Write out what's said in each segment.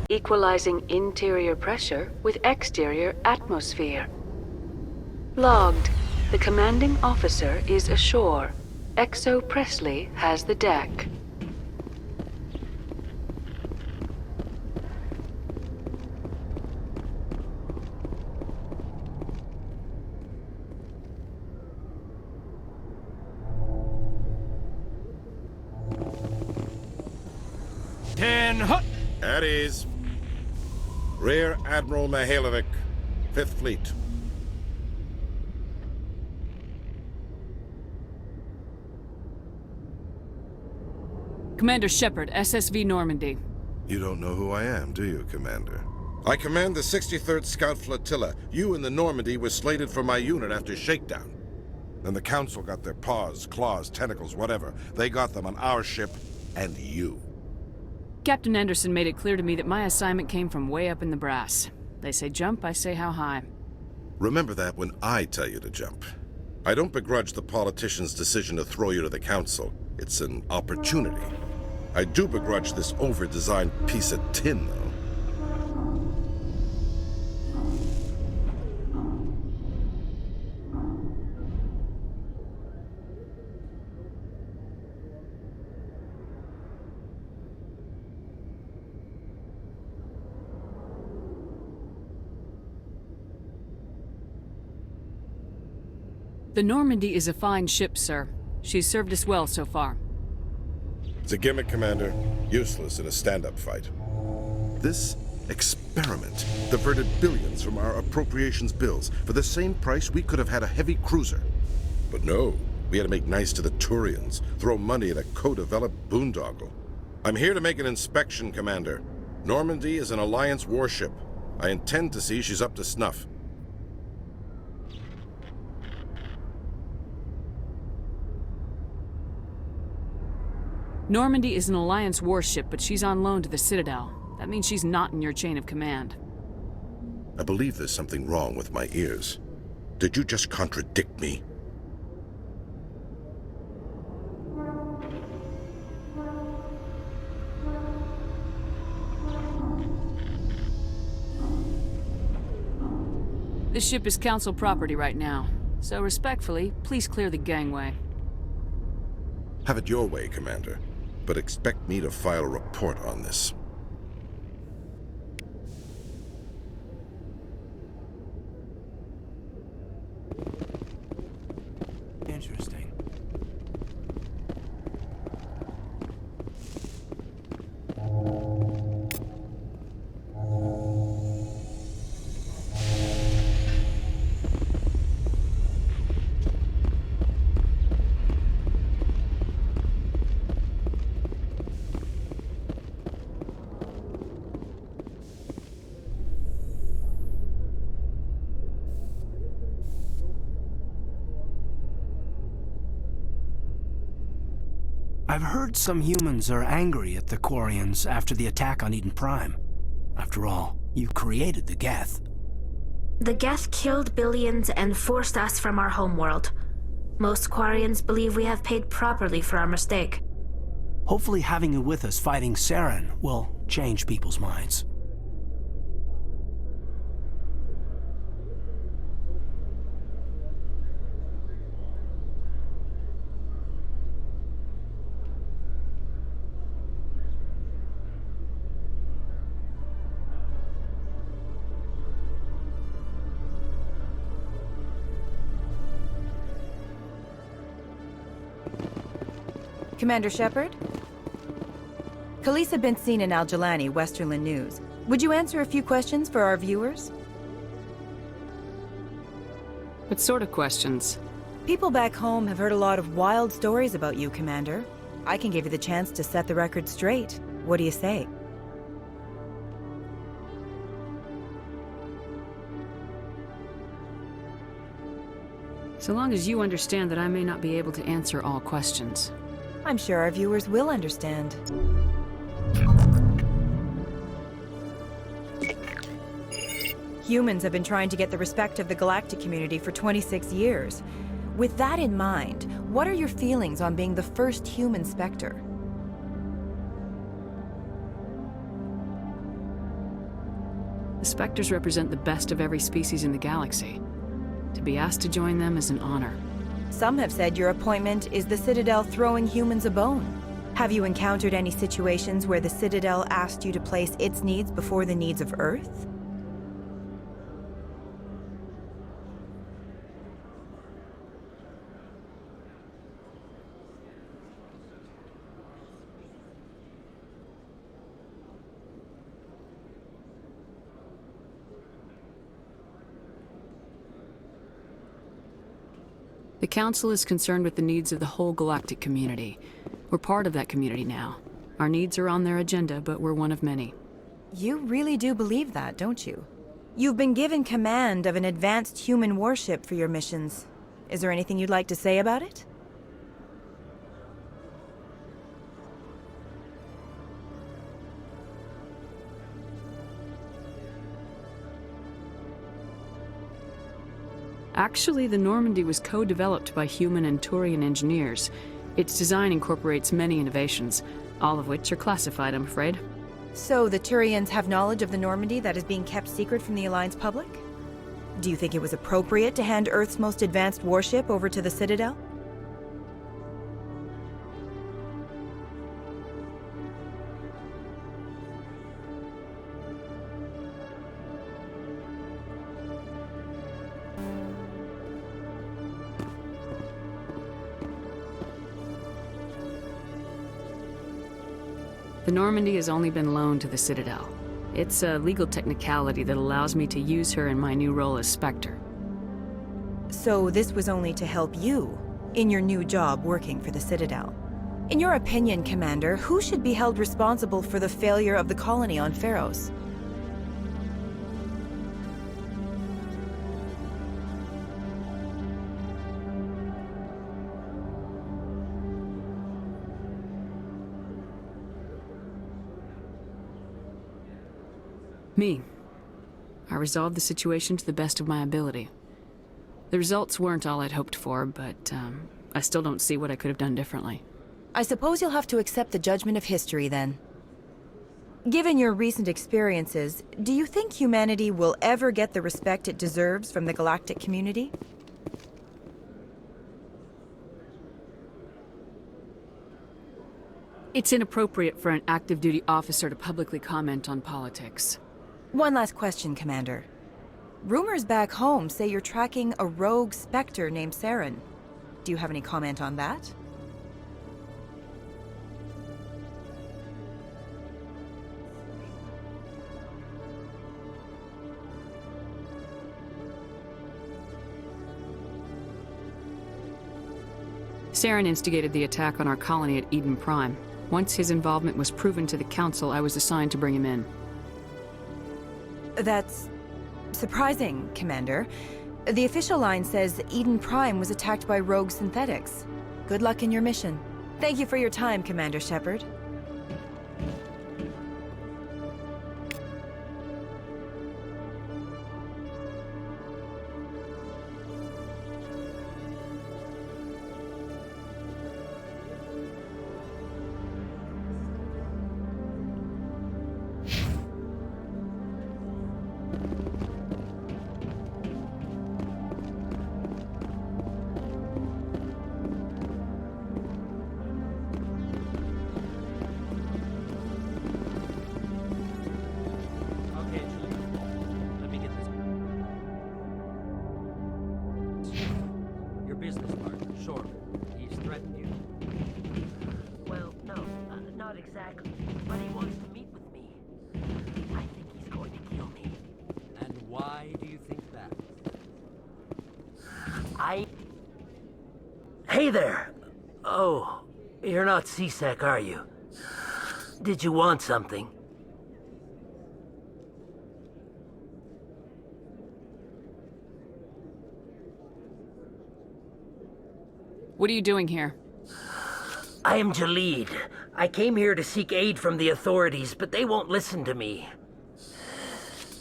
Equalizing interior pressure with exterior atmosphere. Logged. The commanding officer is ashore. Exo Presley has the deck. At ease. Rear Admiral Mihailovic, 5th Fleet. Commander Shepard, SSV Normandy. You don't know who I am, do you, Commander? I command the 63rd Scout Flotilla. You and the Normandy were slated for my unit after shakedown. Then the Council got their paws, claws, tentacles, whatever. They got them on our ship, and you. Captain Anderson made it clear to me that my assignment came from way up in the brass. They say jump, I say how high. Remember that when I tell you to jump. I don't begrudge the politician's decision to throw you to the Council. It's an opportunity. I do begrudge this over-designed piece of tin, though. The Normandy is a fine ship, sir. She's served us well so far. It's a gimmick, Commander. Useless in a stand-up fight. This experiment diverted billions from our appropriations bills. For the same price, we could have had a heavy cruiser. But no, we had to make nice to the Turians, throw money at a co-developed boondoggle. I'm here to make an inspection, Commander. Normandy is an Alliance warship. I intend to see she's up to snuff. Normandy is an Alliance warship, but she's on loan to the Citadel. That means she's not in your chain of command. I believe there's something wrong with my ears. Did you just contradict me? This ship is Council property right now, so respectfully, please clear the gangway. Have it your way, Commander. But expect me to file a report on this. Interesting. I've heard some humans are angry at the Quarians after the attack on Eden Prime. After all, you created the Geth. The Geth killed billions and forced us from our homeworld. Most Quarians believe we have paid properly for our mistake. Hopefully having you with us fighting Saren will change people's minds. Commander Shepard? Khaleesa been seen in Al-Jalani, Westerland News. Would you answer a few questions for our viewers? What sort of questions? People back home have heard a lot of wild stories about you, Commander. I can give you the chance to set the record straight. What do you say? So long as you understand that I may not be able to answer all questions. I'm sure our viewers will understand. Humans have been trying to get the respect of the galactic community for 26 years. With that in mind, what are your feelings on being the first human Spectre? The Spectres represent the best of every species in the galaxy. To be asked to join them is an honor. Some have said your appointment is the Citadel throwing humans a bone. Have you encountered any situations where the Citadel asked you to place its needs before the needs of Earth? The Council is concerned with the needs of the whole galactic community. We're part of that community now. Our needs are on their agenda, but we're one of many. You really do believe that, don't you? You've been given command of an advanced human warship for your missions. Is there anything you'd like to say about it? Actually, the Normandy was co-developed by human and Turian engineers. Its design incorporates many innovations, all of which are classified, I'm afraid. So the Turians have knowledge of the Normandy that is being kept secret from the Alliance public? Do you think it was appropriate to hand Earth's most advanced warship over to the Citadel? The Normandy has only been loaned to the Citadel. It's a legal technicality that allows me to use her in my new role as Spectre. So this was only to help you in your new job working for the Citadel. In your opinion, Commander, who should be held responsible for the failure of the colony on Pharos? Me. I resolved the situation to the best of my ability. The results weren't all I'd hoped for, but I still don't see what I could have done differently. I suppose you'll have to accept the judgment of history, then. Given your recent experiences, do you think humanity will ever get the respect it deserves from the galactic community? It's inappropriate for an active duty officer to publicly comment on politics. One last question, Commander. Rumors back home say you're tracking a rogue Spectre named Saren. Do you have any comment on that? Saren instigated the attack on our colony at Eden Prime. Once his involvement was proven to the Council, I was assigned to bring him in. That's surprising, Commander. The official line says Eden Prime was attacked by rogue synthetics. Good luck in your mission. Thank you for your time, Commander Shepard. Hey there! Oh, you're not CSEC, are you? Did you want something? What are you doing here? I am Jalid. I came here to seek aid from the authorities, but they won't listen to me.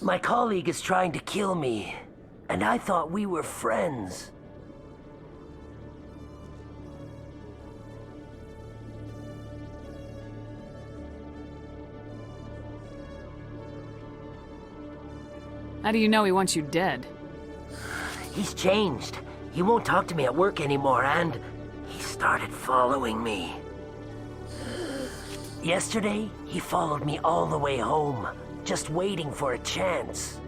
My colleague is trying to kill me, and I thought we were friends. How do you know he wants you dead? He's changed. He won't talk to me at work anymore, and he started following me. Yesterday, he followed me all the way home, just waiting for a chance.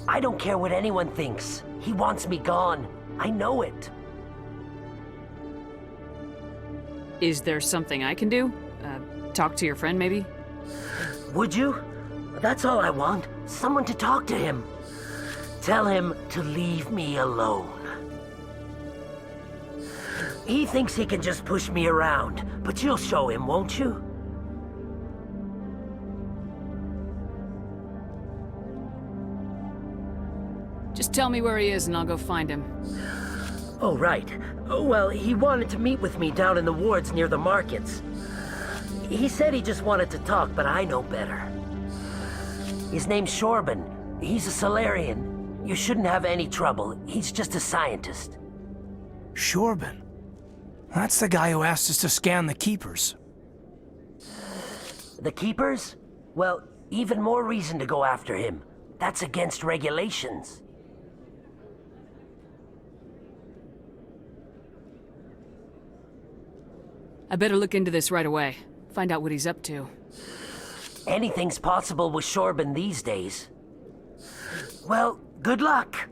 I don't care what anyone thinks. He wants me gone. I know it. Is there something I can do? Talk to your friend, maybe? Would you? That's all I want. Someone to talk to him. Tell him to leave me alone. He thinks he can just push me around, but you'll show him, won't you? Just tell me where he is and I'll go find him. Oh, right. Oh, well, he wanted to meet with me down in the wards near the markets. He said he just wanted to talk, but I know better. His name's Shorban. He's a Solarian. You shouldn't have any trouble. He's just a scientist. Shorban? That's the guy who asked us to scan the Keepers. The Keepers? Well, even more reason to go after him. That's against regulations. I better look into this right away. Find out what he's up to. Anything's possible with Shorban these days. Well, good luck.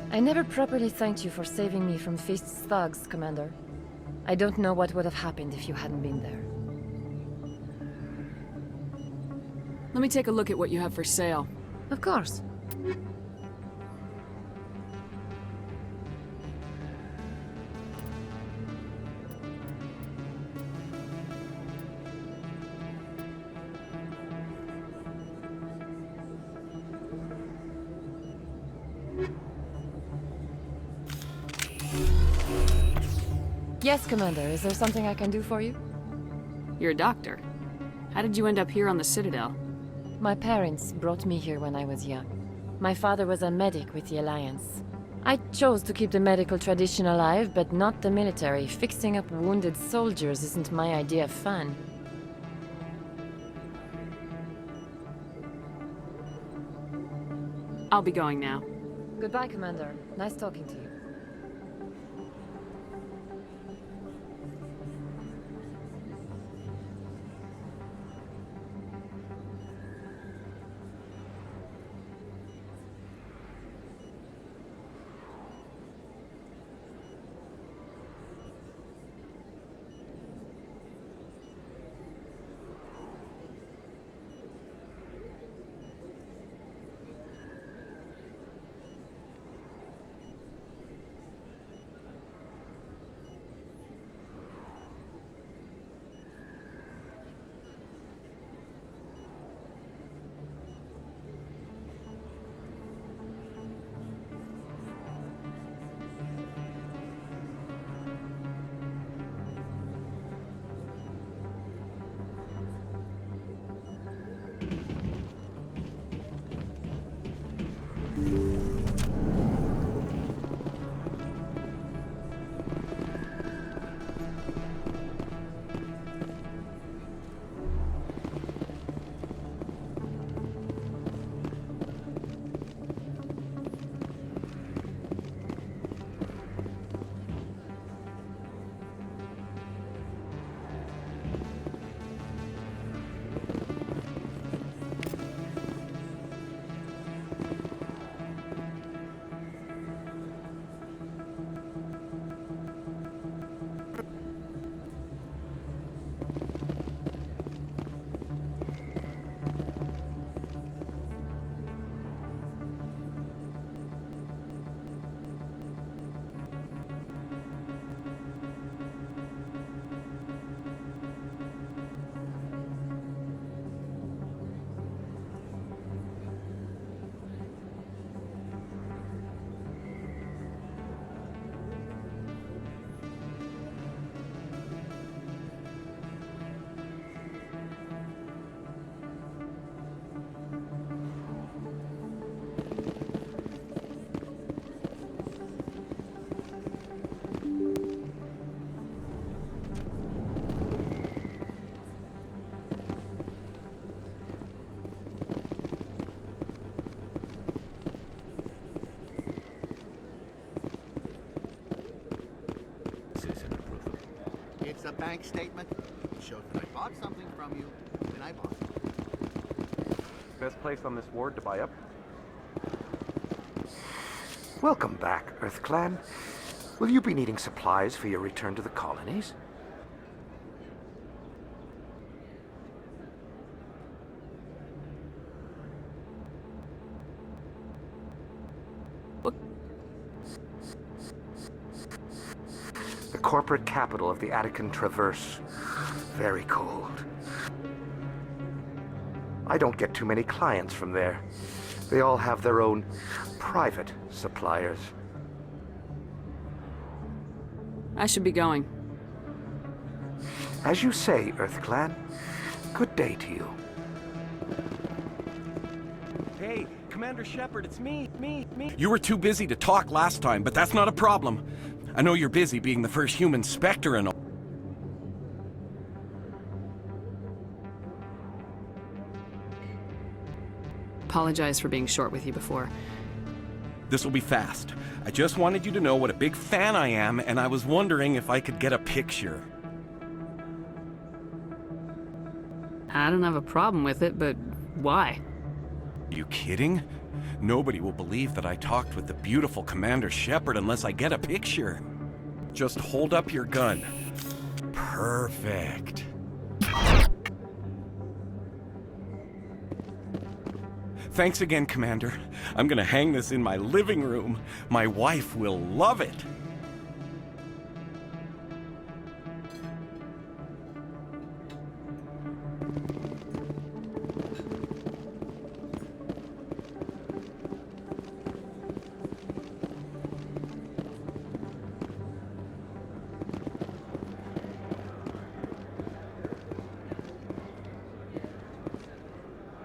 I never properly thanked you for saving me from Feast's thugs, Commander. I don't know what would have happened if you hadn't been there. Let me take a look at what you have for sale. Of course. Yes, Commander. Is there something I can do for you? You're a doctor. How did you end up here on the Citadel? My parents brought me here when I was young. My father was a medic with the Alliance. I chose to keep the medical tradition alive, but not the military. Fixing up wounded soldiers isn't my idea of fun. I'll be going now. Goodbye, Commander. Nice talking to you. It's a bank statement. It shows that I bought something from you when I bought it. Best place on this ward to buy up? Welcome back, Earth Clan. Will you be needing supplies for your return to the colonies? The corporate capital of the Attican Traverse. Very cold. I don't get too many clients from there. They all have their own private suppliers. I should be going. As you say, Earth Clan. Good day to you. Hey, Commander Shepard, it's me. You were too busy to talk last time, but that's not a problem. I know you're busy being the first human Spectre and all. Apologize for being short with you before. This will be fast. I just wanted you to know what a big fan I am, and I was wondering if I could get a picture. I don't have a problem with it, but why? Are you kidding? Nobody will believe that I talked with the beautiful Commander Shepard unless I get a picture. Just hold up your gun. Perfect. Thanks again, Commander. I'm gonna hang this in my living room. My wife will love it.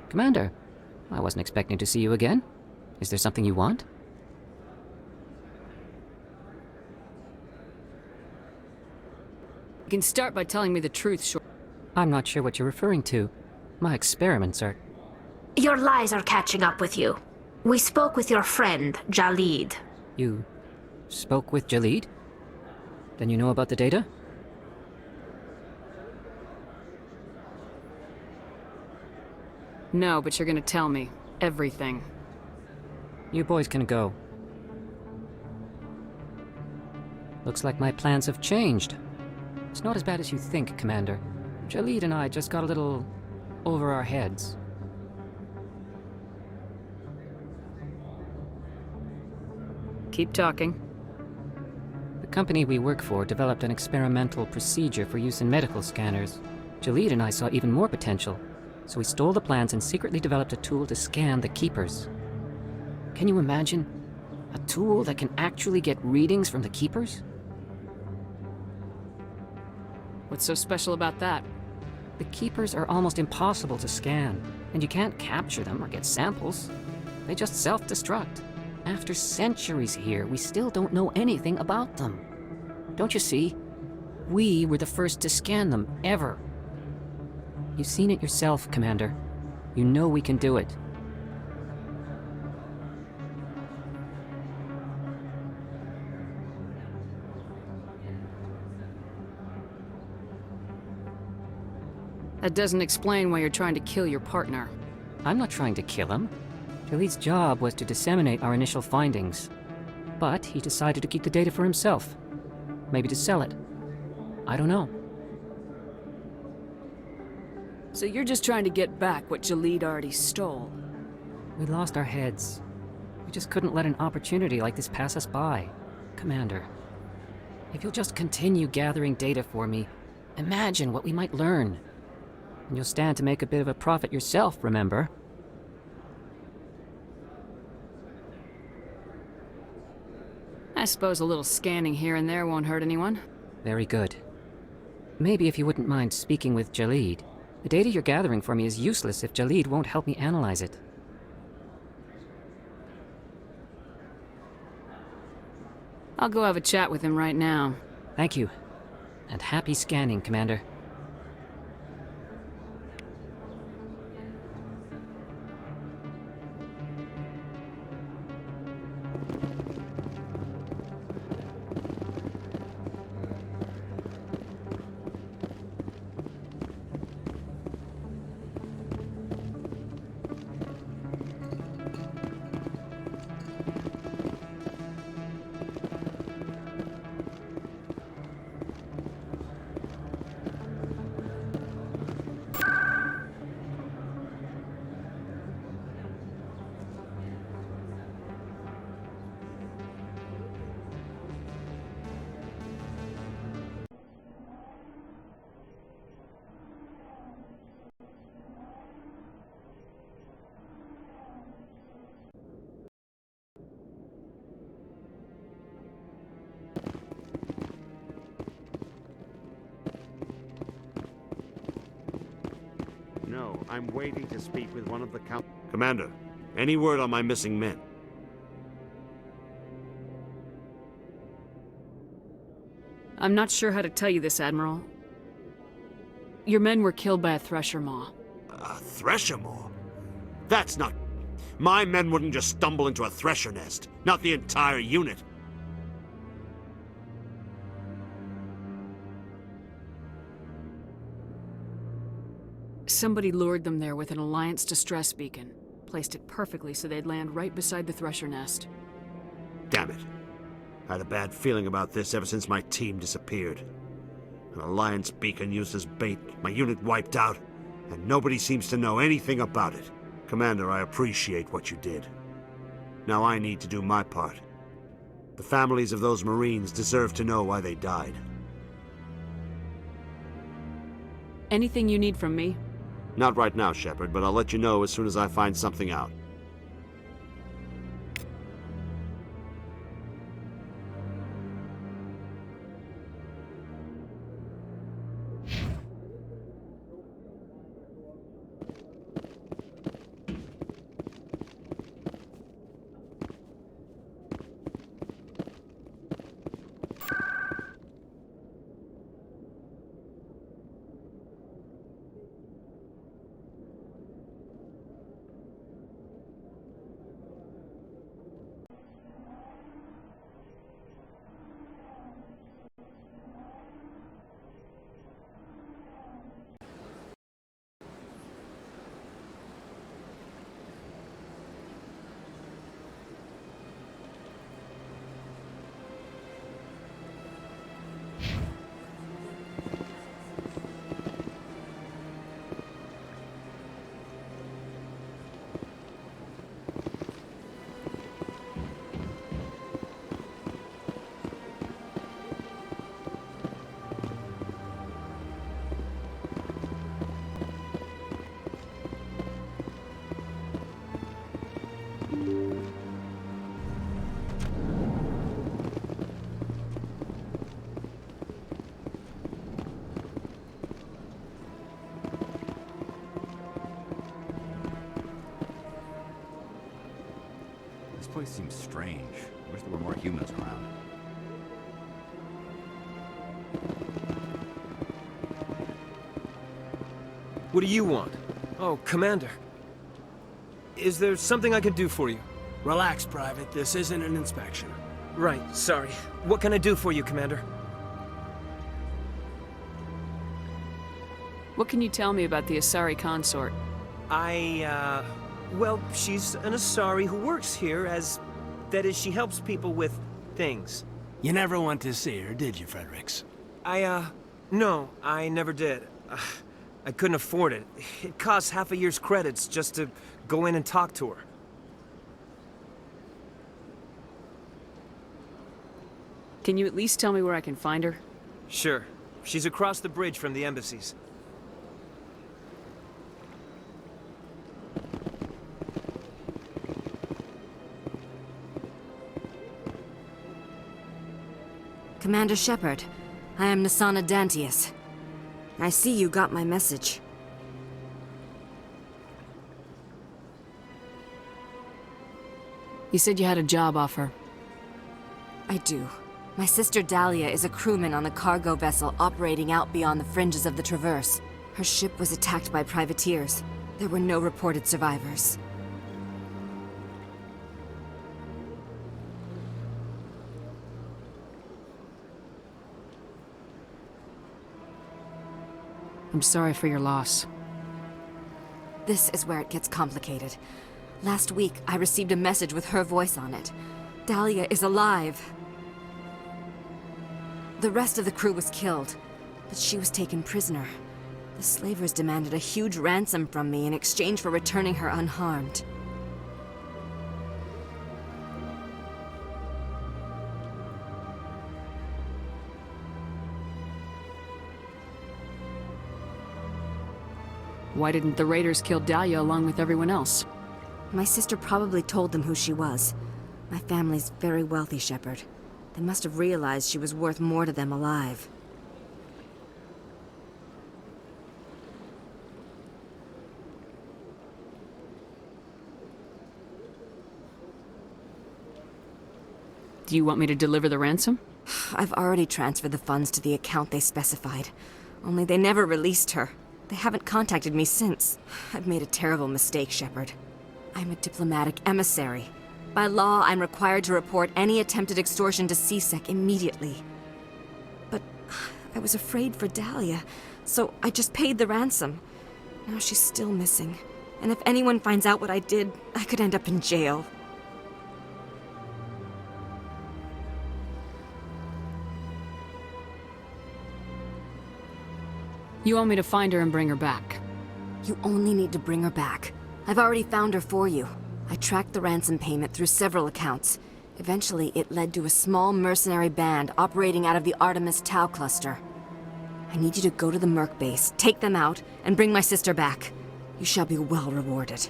Commander, I wasn't expecting to see you again. Is there something you want? You can start by telling me the truth, Short. I'm not sure what you're referring to. My experiments are... Your lies are catching up with you. We spoke with your friend, Jalid. You spoke with Jalid? Then you know about the data? No, but you're gonna tell me. Everything. You boys can go. Looks like my plans have changed. It's not as bad as you think, Commander. Jalid and I just got a little over our heads. Keep talking. The company we work for developed an experimental procedure for use in medical scanners. Jalid and I saw even more potential, so we stole the plans and secretly developed a tool to scan the Keepers. Can you imagine? A tool that can actually get readings from the Keepers? What's so special about that? The Keepers are almost impossible to scan, and you can't capture them or get samples. They just self-destruct. After centuries here, we still don't know anything about them. Don't you see? We were the first to scan them, ever. You've seen it yourself, Commander. You know we can do it. That doesn't explain why you're trying to kill your partner. I'm not trying to kill him. Jalid's job was to disseminate our initial findings. But he decided to keep the data for himself. Maybe to sell it. I don't know. So you're just trying to get back what Jalid already stole? We lost our heads. We just couldn't let an opportunity like this pass us by. Commander, if you'll just continue gathering data for me, imagine what we might learn. And you'll stand to make a bit of a profit yourself, remember? I suppose a little scanning here and there won't hurt anyone. Very good. Maybe if you wouldn't mind speaking with Jalid. The data you're gathering for me is useless if Jalid won't help me analyze it. I'll go have a chat with him right now. Thank you. And happy scanning, Commander. No, I'm waiting to speak with one of the Commander, any word on my missing men? I'm not sure how to tell you this, Admiral. Your men were killed by a thresher maw. A thresher maw? That's not... My men wouldn't just stumble into a thresher nest. Not the entire unit. Somebody lured them there with an Alliance distress beacon. Placed it perfectly so they'd land right beside the thresher nest. Damn it. I had a bad feeling about this ever since my team disappeared. An Alliance beacon used as bait, my unit wiped out, and nobody seems to know anything about it. Commander, I appreciate what you did. Now I need to do my part. The families of those Marines deserve to know why they died. Anything you need from me? Not right now, Shepard, but I'll let you know as soon as I find something out. place seems strange. I wish there were more humans around. What do you want? Oh, Commander. Is there something I can do for you? Relax, Private. This isn't an inspection. Right, sorry. What can I do for you, Commander? What can you tell me about the Asari consort? Well, she's an Asari who works here as... That is, she helps people with things. You never went to see her, did you, Fredericks? No, I never did. I couldn't afford it. It costs half a year's credits just to go in and talk to her. Can you at least tell me where I can find her? Sure. She's across the bridge from the embassies. Commander Shepard, I am Nasana Dantius. I see you got my message. You said you had a job offer. I do. My sister Dahlia is a crewman on a cargo vessel operating out beyond the fringes of the Traverse. Her ship was attacked by privateers. There were no reported survivors. I'm sorry for your loss. This is where it gets complicated. Last week, I received a message with her voice on it. Dahlia is alive. The rest of the crew was killed, but she was taken prisoner. The slavers demanded a huge ransom from me in exchange for returning her unharmed. Why didn't the raiders kill Dahlia along with everyone else? My sister probably told them who she was. My family's very wealthy, Shepard. They must have realized she was worth more to them alive. Do you want me to deliver the ransom? I've already transferred the funds to the account they specified. Only they never released her. They haven't contacted me since. I've made a terrible mistake, Shepard. I'm a diplomatic emissary. By law, I'm required to report any attempted extortion to CSEC immediately. But I was afraid for Dahlia, so I just paid the ransom. Now she's still missing. And if anyone finds out what I did, I could end up in jail. You want me to find her and bring her back? You only need to bring her back. I've already found her for you. I tracked the ransom payment through several accounts. Eventually, it led to a small mercenary band operating out of the Artemis Tau cluster. I need you to go to the Merc base, take them out, and bring my sister back. You shall be well rewarded.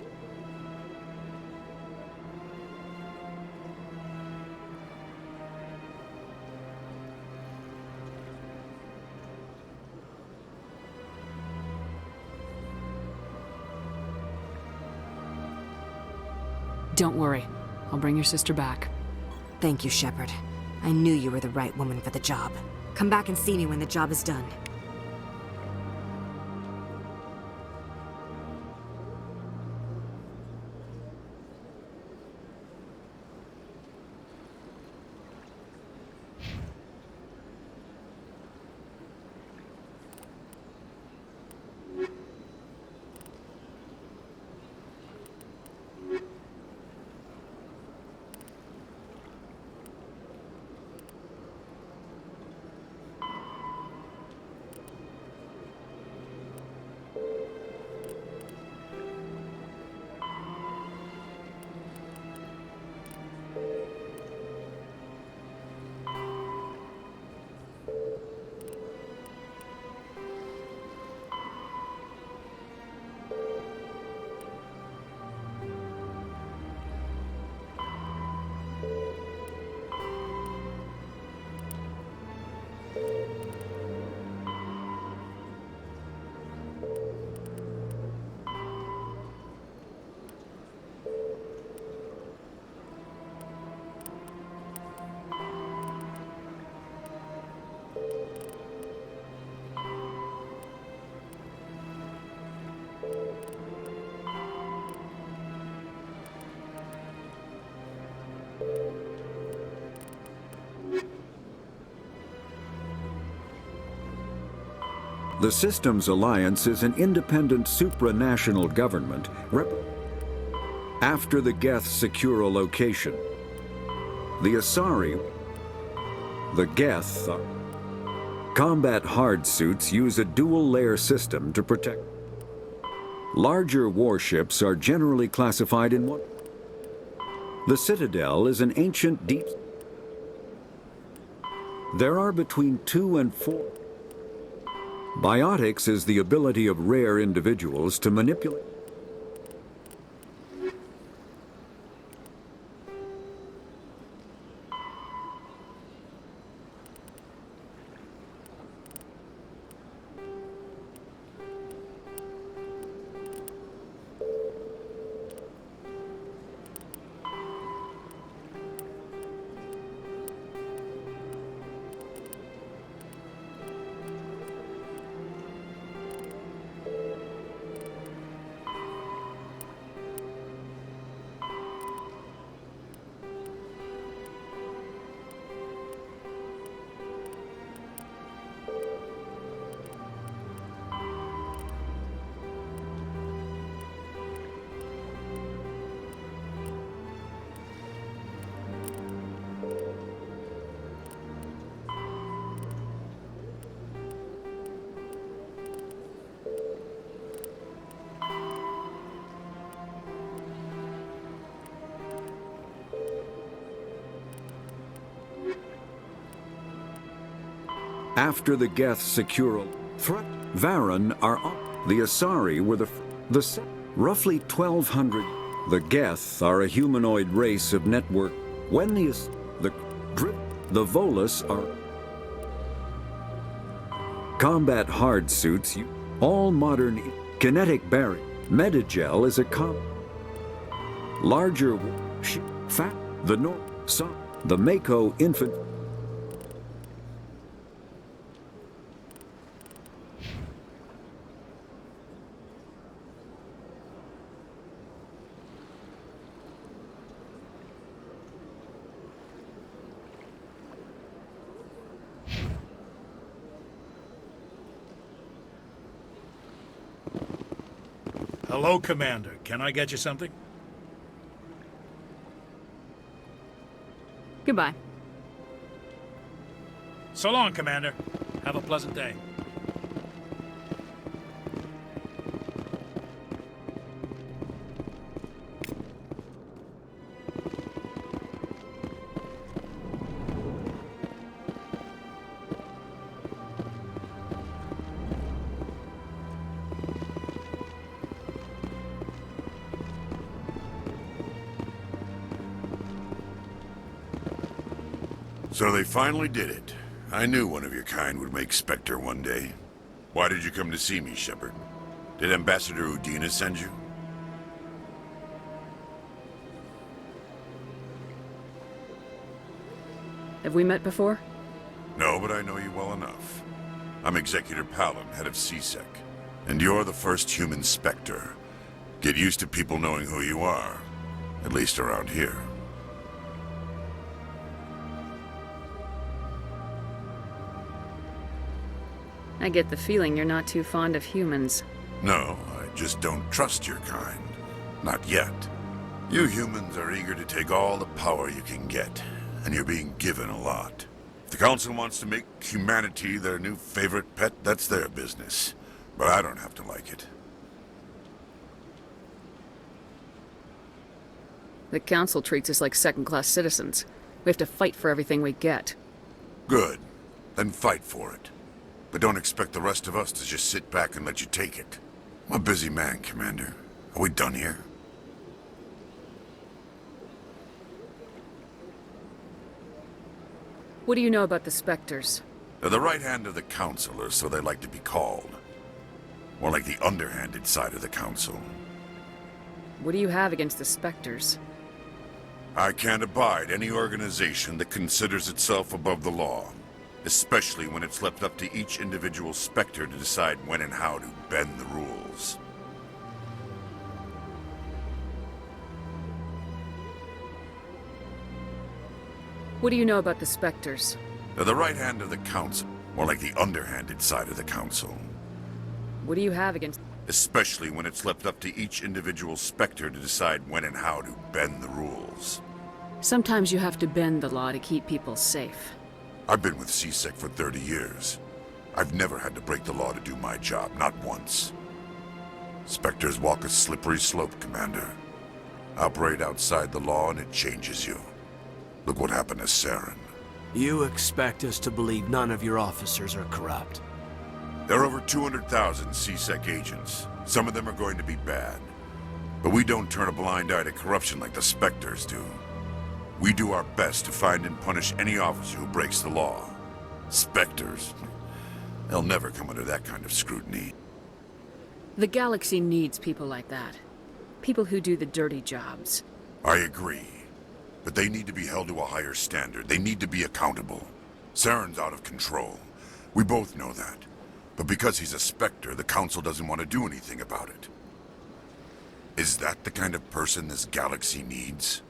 Don't worry. I'll bring your sister back. Thank you, Shepard. I knew you were the right woman for the job. Come back and see me when the job is done. The Systems Alliance is an independent supranational government after the Geth secure a location. The Asari, the Geth, combat hard suits use a dual-layer system to protect. Larger warships are generally classified in one. The Citadel is an ancient deep. There are between 2 and 4. Biotics is the ability of rare individuals to manipulate. After the Geth secure threat, Varen are up. The Asari were the roughly 1,200. The Geth are a humanoid race of network. When the Volus are combat hard suits. All modern kinetic barrier. Medigel is a larger fat. The North, the Mako infant. Hello, Commander. Can I get you something? Goodbye. So long, Commander. Have a pleasant day. So they finally did it. I knew one of your kind would make Spectre one day. Why did you come to see me, Shepard? Did Ambassador Udina send you? Have we met before? No, but I know you well enough. I'm Executor Palin, head of CSEC. And you're the first human Spectre. Get used to people knowing who you are. At least around here. I get the feeling you're not too fond of humans. No, I just don't trust your kind. Not yet. You humans are eager to take all the power you can get, and you're being given a lot. If the Council wants to make humanity their new favorite pet, that's their business. But I don't have to like it. The Council treats us like second-class citizens. We have to fight for everything we get. Good. Then fight for it. But don't expect the rest of us to just sit back and let you take it. I'm a busy man, Commander. Are we done here? What do you know about the Spectres? They're the right hand of the Council, or so they like to be called. More like the underhanded side of the Council. What do you have against the Spectres? I can't abide any organization that considers itself above the law. Especially when it's left up to each individual Spectre to decide when and how to bend the rules. What do you know about the Spectres? They're the right hand of the Council, more like the underhanded side of the Council. What do you have against... Especially when it's left up to each individual Spectre to decide when and how to bend the rules. Sometimes you have to bend the law to keep people safe. I've been with CSEC for 30 years. I've never had to break the law to do my job, not once. Spectres walk a slippery slope, Commander. Operate outside the law and it changes you. Look what happened to Saren. You expect us to believe none of your officers are corrupt? There are over 200,000 CSEC agents. Some of them are going to be bad. But we don't turn a blind eye to corruption like the Spectres do. We do our best to find and punish any officer who breaks the law. Spectres, they'll never come under that kind of scrutiny. The galaxy needs people like that. People who do the dirty jobs. I agree. But they need to be held to a higher standard. They need to be accountable. Saren's out of control. We both know that. But because he's a Spectre, the Council doesn't want to do anything about it. Is that the kind of person this galaxy needs?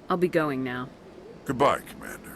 I'll be going now. Goodbye, Commander.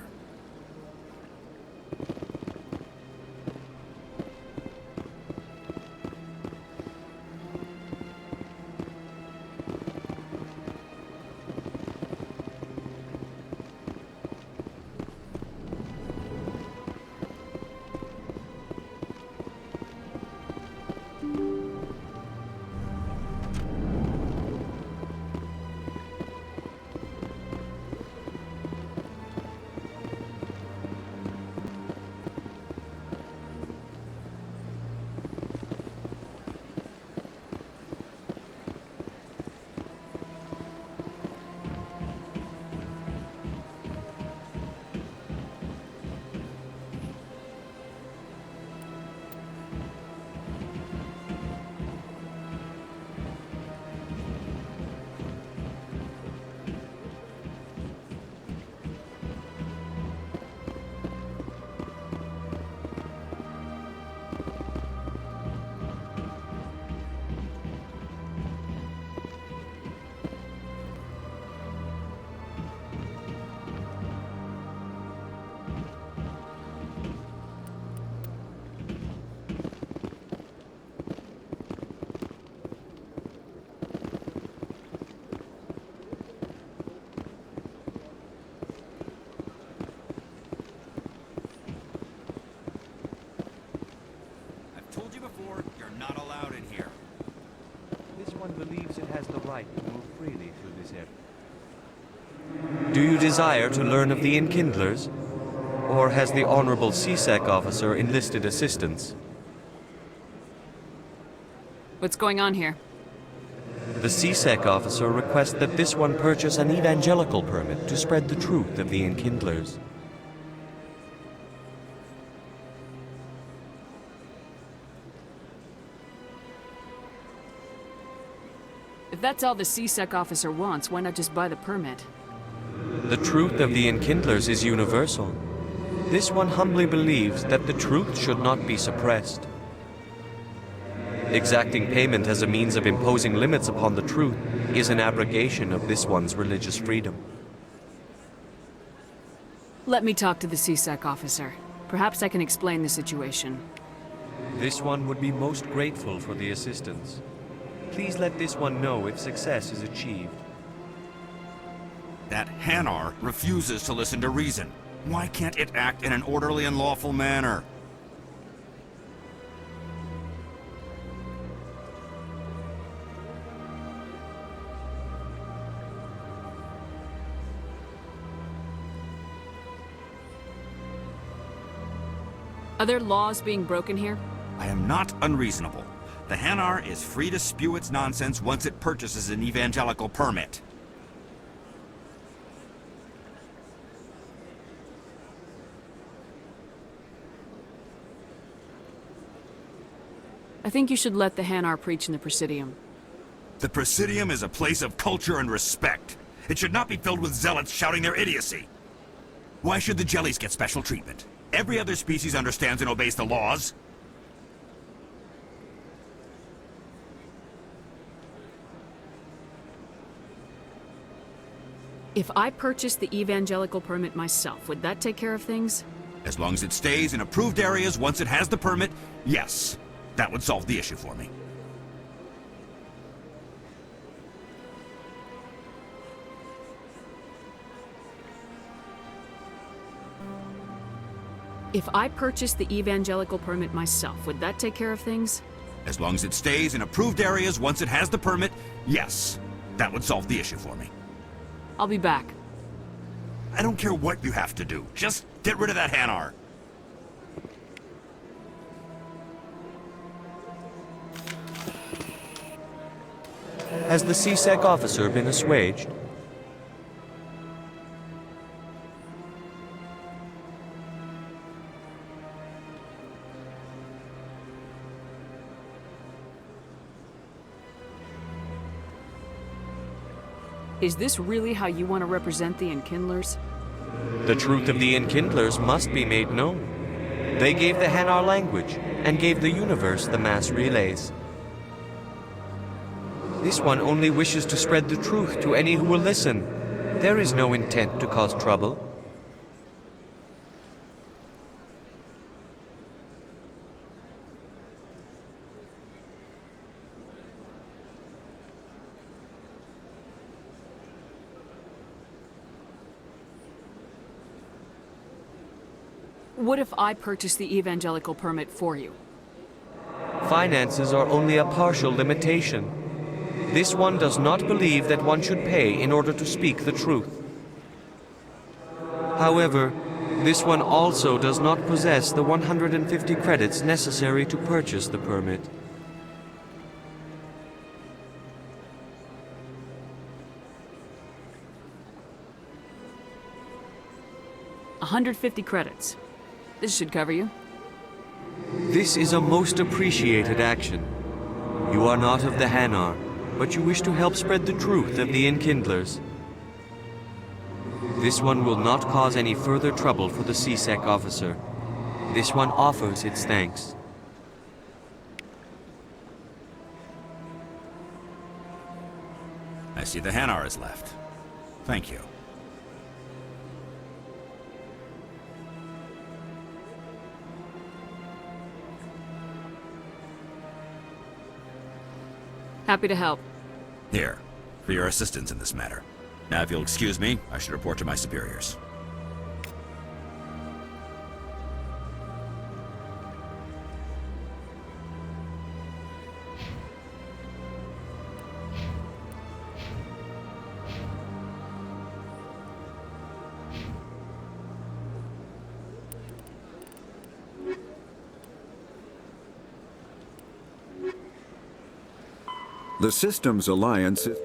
believes it has the right to move freely through this area. Do you desire to learn of the Enkindlers? Or has the Honorable CSEC officer enlisted assistance? What's going on here? The CSEC officer requests that this one purchase an evangelical permit to spread the truth of the Enkindlers. If that's all the CSEC officer wants, why not just buy the permit? The truth of the Enkindlers is universal. This one humbly believes that the truth should not be suppressed. Exacting payment as a means of imposing limits upon the truth is an abrogation of this one's religious freedom. Let me talk to the CSEC officer. Perhaps I can explain the situation. This one would be most grateful for the assistance. Please let this one know if success is achieved. That Hanar refuses to listen to reason. Why can't it act in an orderly and lawful manner? Are there laws being broken here? I am not unreasonable. The Hanar is free to spew its nonsense once it purchases an evangelical permit. I think you should let the Hanar preach in the Presidium. The Presidium is a place of culture and respect. It should not be filled with zealots shouting their idiocy. Why should the jellies get special treatment? Every other species understands and obeys the laws. If I purchased the evangelical permit myself, would that take care of things? As long as it stays in approved areas once it has the permit, yes. That would solve the issue for me. If I purchased the evangelical permit myself, would that take care of things? As long as it stays in approved areas once it has the permit, yes. That would solve the issue for me. I'll be back. I don't care what you have to do. Just get rid of that Hanar. Has the CSEC officer been assuaged? Is this really how you want to represent the Enkindlers? The truth of the Enkindlers must be made known. They gave the Hanar language, and gave the universe the mass relays. This one only wishes to spread the truth to any who will listen. There is no intent to cause trouble. What if I purchased the evangelical permit for you? Finances are only a partial limitation. This one does not believe that one should pay in order to speak the truth. However, this one also does not possess the 150 credits necessary to purchase the permit. $150 credits. This should cover you. This is a most appreciated action. You are not of the Hanar, but you wish to help spread the truth of the Enkindlers. This one will not cause any further trouble for the CSEC officer. This one offers its thanks. I see the Hanar is left. Thank you. Happy to help. Here, for your assistance in this matter. Now, if you'll excuse me, I should report to my superiors. The Systems Alliance is...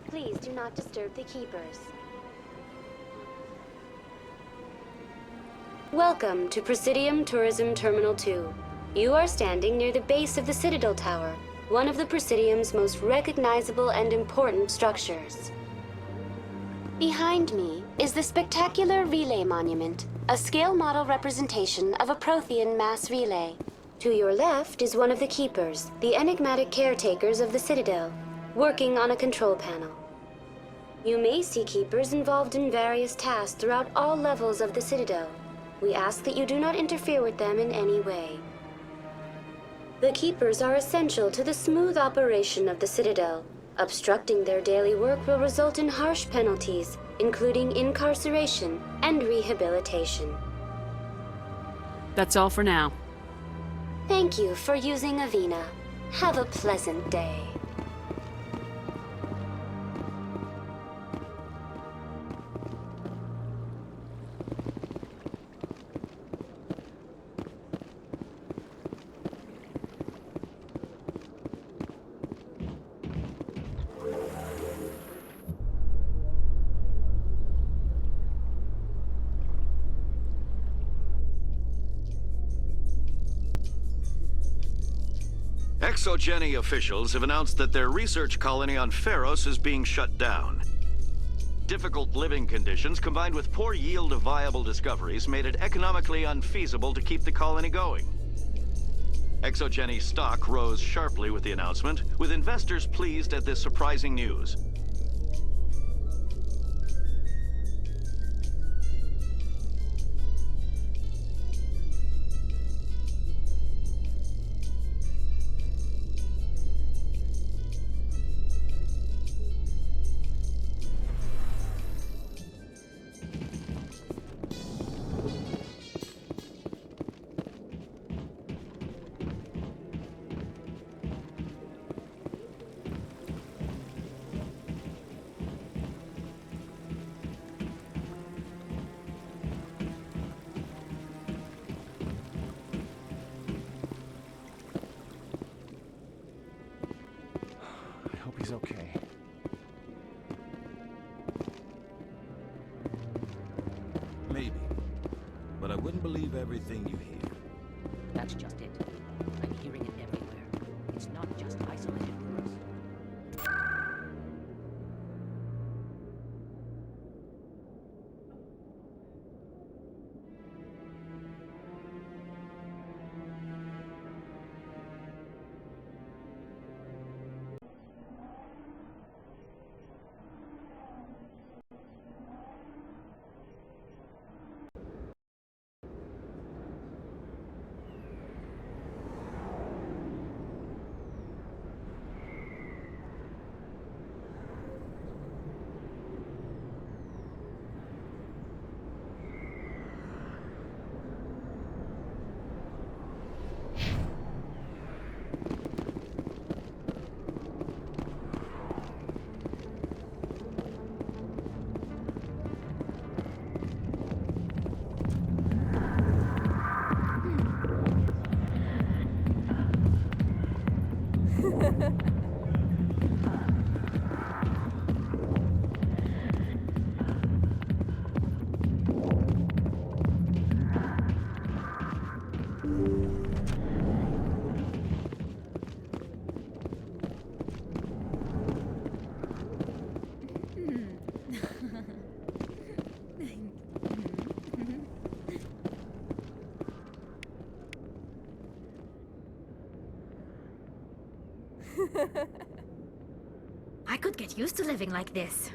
Please do not disturb the keepers. Welcome to Presidium Tourism Terminal 2. You are standing near the base of the Citadel Tower, one of the Presidium's most recognizable and important structures. Behind me is the spectacular Relay Monument, a scale model representation of a Prothean mass relay. To your left is one of the keepers, the enigmatic caretakers of the Citadel, working on a control panel. You may see keepers involved in various tasks throughout all levels of the Citadel. We ask that you do not interfere with them in any way. The keepers are essential to the smooth operation of the Citadel. Obstructing their daily work will result in harsh penalties, including incarceration and rehabilitation. That's all for now. Thank you for using Avina. Have a pleasant day. Exogeny officials have announced that their research colony on Pharos is being shut down. Difficult living conditions combined with poor yield of viable discoveries made it economically unfeasible to keep the colony going. Exogeny stock rose sharply with the announcement, with investors pleased at this surprising news. He's okay. Maybe. But I wouldn't believe everything you hear. That's just it. I'm hearing it everywhere. It's not just isolated rumors. I could get used to living like this.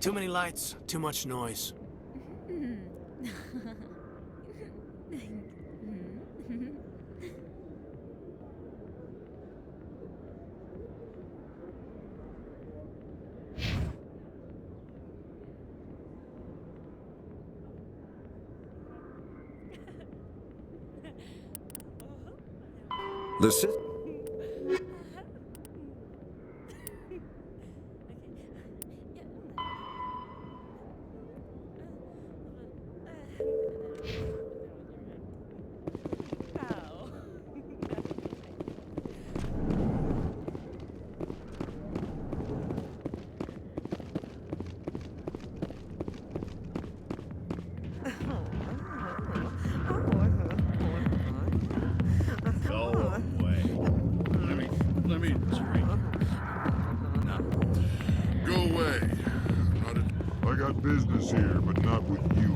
Too many lights, too much noise. The system. Business here, but not with you.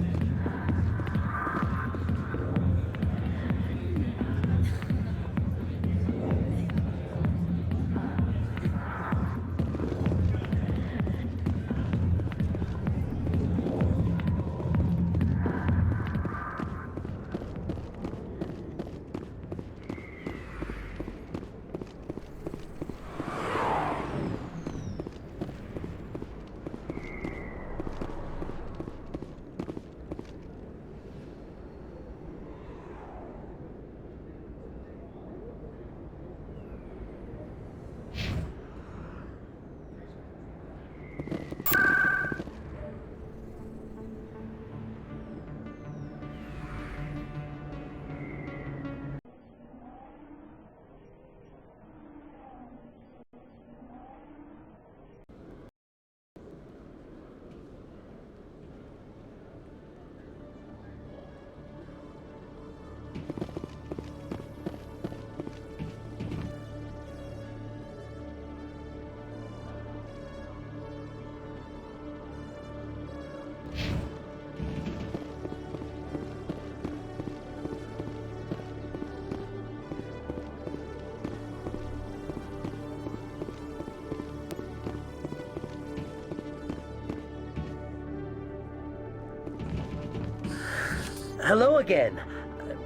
Hello again.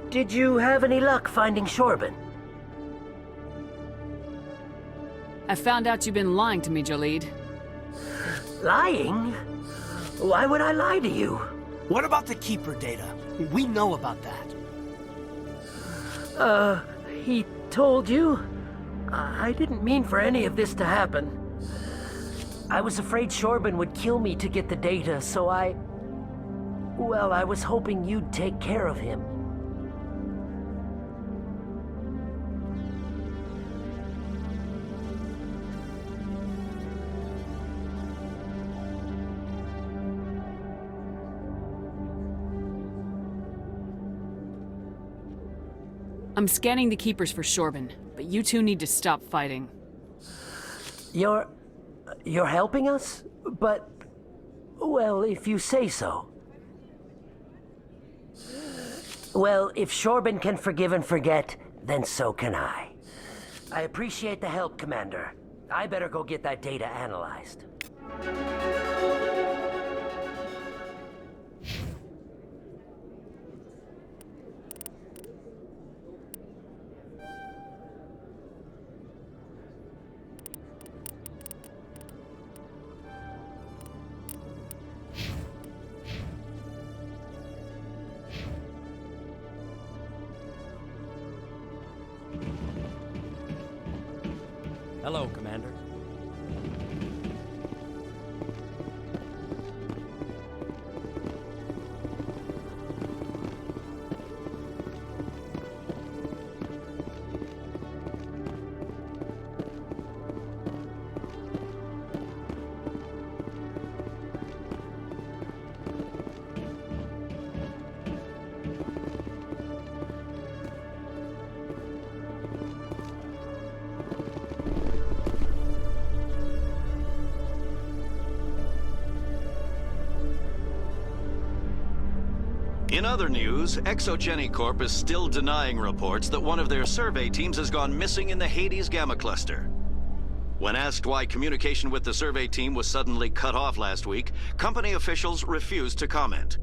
Did you have any luck finding Shorben? I found out you've been lying to me, Jalid. Lying? Why would I lie to you? What about the Keeper data? We know about that. He told you? I didn't mean for any of this to happen. I was afraid Shorben would kill me to get the data, so well, I was hoping you'd take care of him. I'm scanning the Keepers for Shorben, but you two need to stop fighting. You're helping us? But, well, if you say so. Well, if Shorben can forgive and forget, then so can I. I appreciate the help, Commander. I better go get that data analyzed. Hello, Commander. In other news, Exogeny Corp is still denying reports that one of their survey teams has gone missing in the Hades Gamma Cluster. When asked why communication with the survey team was suddenly cut off last week, company officials refused to comment.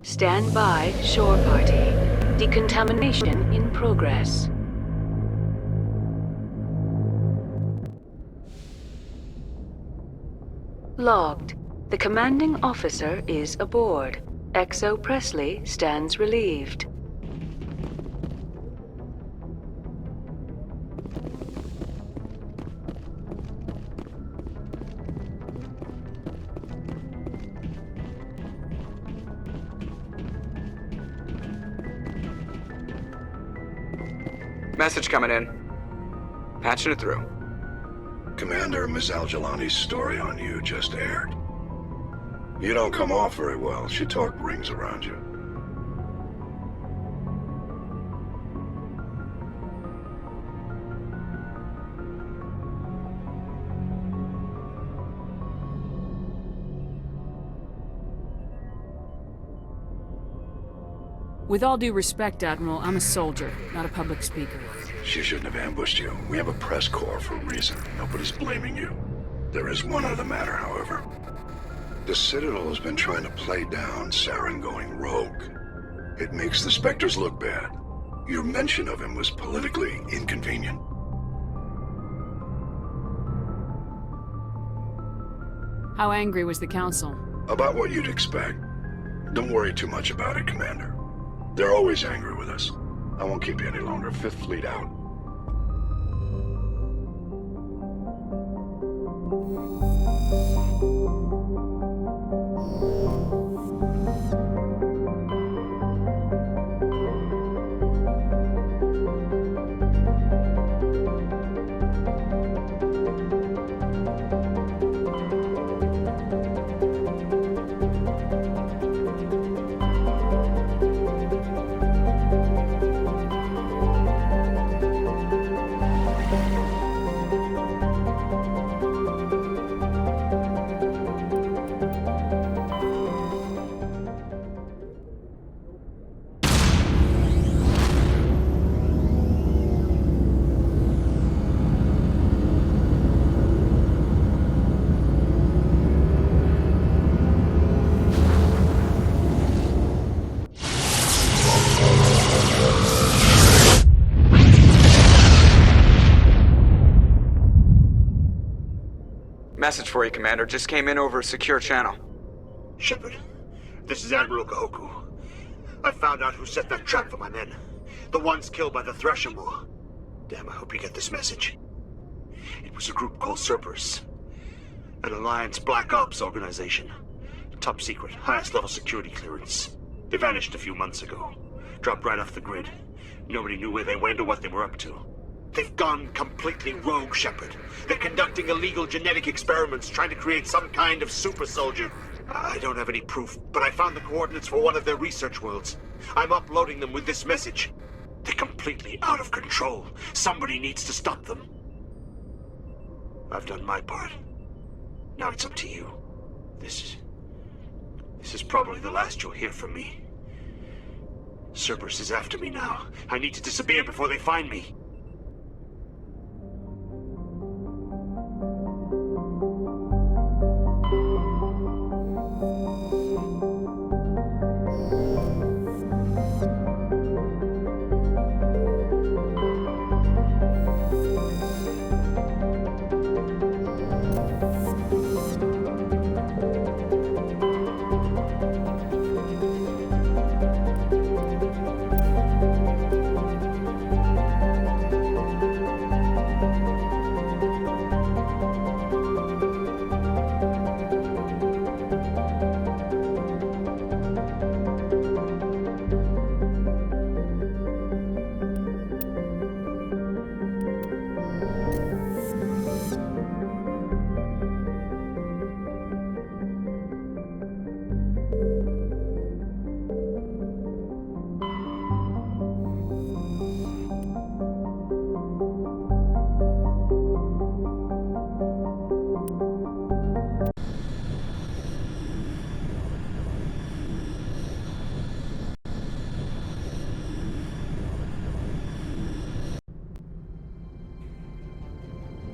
Stand by, shore party. Decontamination in progress. Logged. The commanding officer is aboard. Exo Presley stands relieved. Message coming in. Patching it through. Commander, Miss Al-Jalani's story on you just aired. You don't come off very well. She talked rings around you. With all due respect, Admiral, I'm a soldier, not a public speaker. She shouldn't have ambushed you. We have a press corps for a reason. Nobody's blaming you. There is one other matter, however. The Citadel has been trying to play down Saren going rogue. It makes the Spectres look bad. Your mention of him was politically inconvenient. How angry was the Council? About what you'd expect. Don't worry too much about it, Commander. They're always angry with us. I won't keep you any longer. Fifth Fleet out. Message for you, Commander. Just came in over a secure channel. Shepard, this is Admiral Kahoku. I found out who set that trap for my men. The ones killed by the Thresher War. Damn, I hope you get this message. It was a group called Cerberus. An Alliance Black Ops organization. Top secret, highest level security clearance. They vanished a few months ago. Dropped right off the grid. Nobody knew where they went or what they were up to. They've gone completely rogue, Shepard. They're conducting illegal genetic experiments, trying to create some kind of super soldier. I don't have any proof, but I found the coordinates for one of their research worlds. I'm uploading them with this message. They're completely out of control. Somebody needs to stop them. I've done my part. Now it's up to you. This is probably the last you'll hear from me. Cerberus is after me now. I need to disappear before they find me.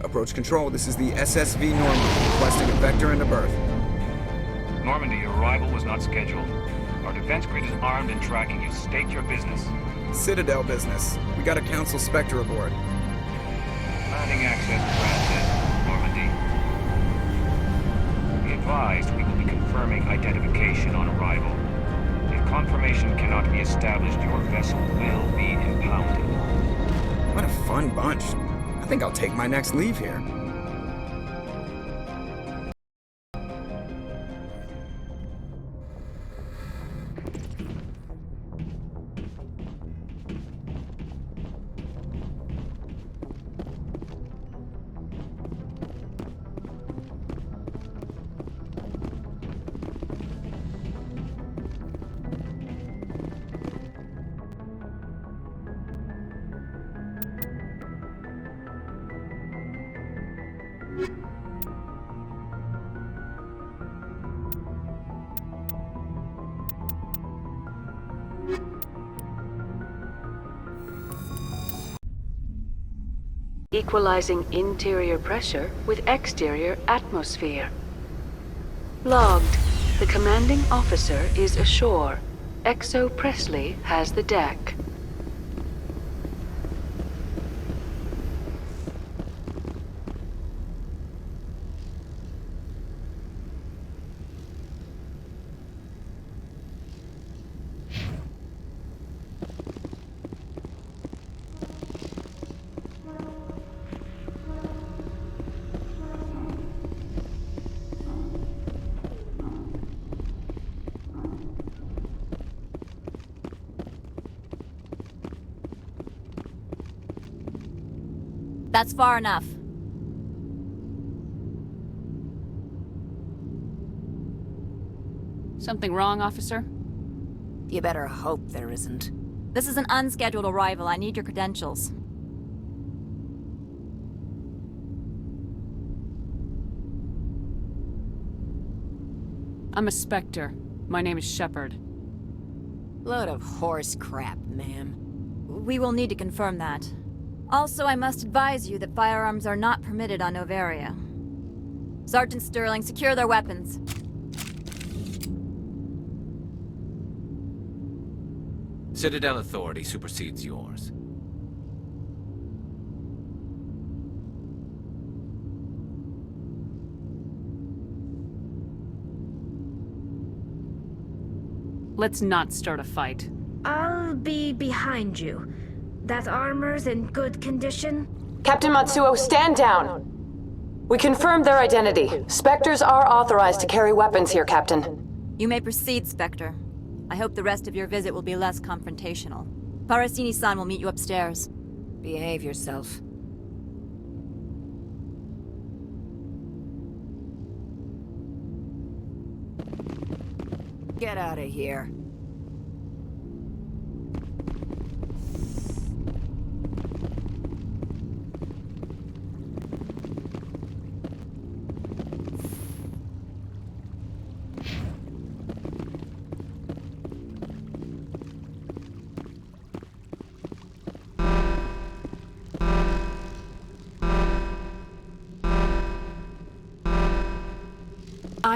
Approach control, this is the SSV Normandy, requesting a vector into berth. Normandy, your arrival was not scheduled. Our defense grid is armed and tracking you. State your business. Citadel business. We got a Council Spectre aboard. Landing access granted, Normandy. Be advised, we will be confirming identification on arrival. If confirmation cannot be established, your vessel will be impounded. What a fun bunch. I think I'll take my next leave here. Equalizing interior pressure with exterior atmosphere. Logged. The commanding officer is ashore. Exo Presley has the deck. That's far enough. Something wrong, officer? You better hope there isn't. This is an unscheduled arrival. I need your credentials. I'm a Spectre. My name is Shepard. Load of horse crap, ma'am. We will need to confirm that. Also, I must advise you that firearms are not permitted on Noveria. Sergeant Sterling, secure their weapons. Citadel authority supersedes yours. Let's not start a fight. I'll be behind you. That armor's in good condition? Captain Matsuo, stand down! We confirmed their identity. Spectres are authorized to carry weapons here, Captain. You may proceed, Spectre. I hope the rest of your visit will be less confrontational. Parasini-san will meet you upstairs. Behave yourself. Get out of here.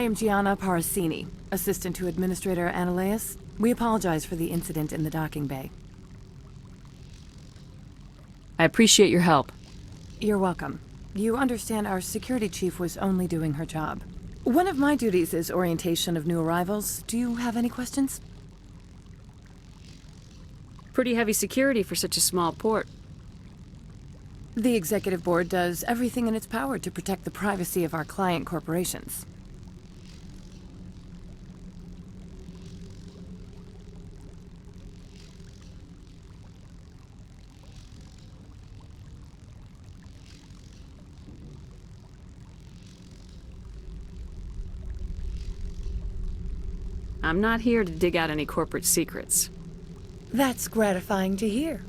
I am Gianna Parasini, assistant to Administrator Ananias. We apologize for the incident in the docking bay. I appreciate your help. You're welcome. You understand our security chief was only doing her job. One of my duties is orientation of new arrivals. Do you have any questions? Pretty heavy security for such a small port. The executive board does everything in its power to protect the privacy of our client corporations. I'm not here to dig out any corporate secrets. That's gratifying to hear.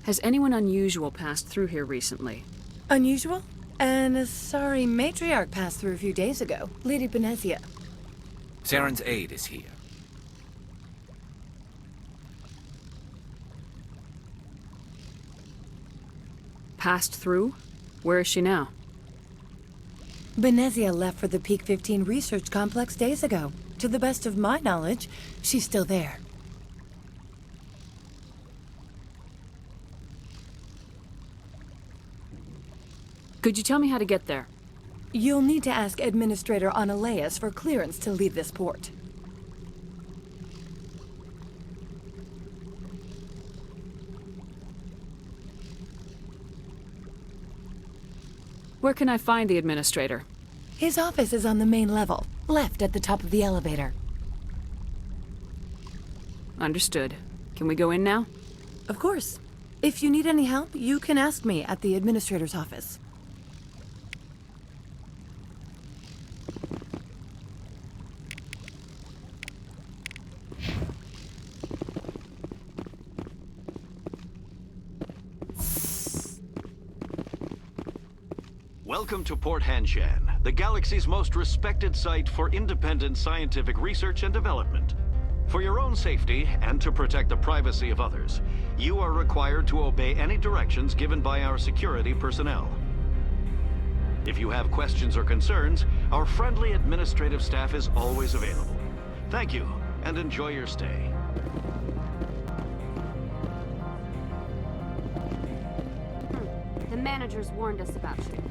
Has anyone unusual passed through here recently? Unusual? An Asari matriarch passed through a few days ago, Lady Benezia. Saren's aide is here. Passed through? Where is she now? Benezia left for the Peak 15 research complex days ago. To the best of my knowledge, she's still there. Could you tell me how to get there? You'll need to ask Administrator Ananias for clearance to leave this port. Where can I find the administrator? His office is on the main level, left at the top of the elevator. Understood. Can we go in now? Of course. If you need any help, you can ask me at the administrator's office. Welcome to Port Hanshan, the galaxy's most respected site for independent scientific research and development. For your own safety and to protect the privacy of others, you are required to obey any directions given by our security personnel. If you have questions or concerns, our friendly administrative staff is always available. Thank you, and enjoy your stay. The managers warned us about you.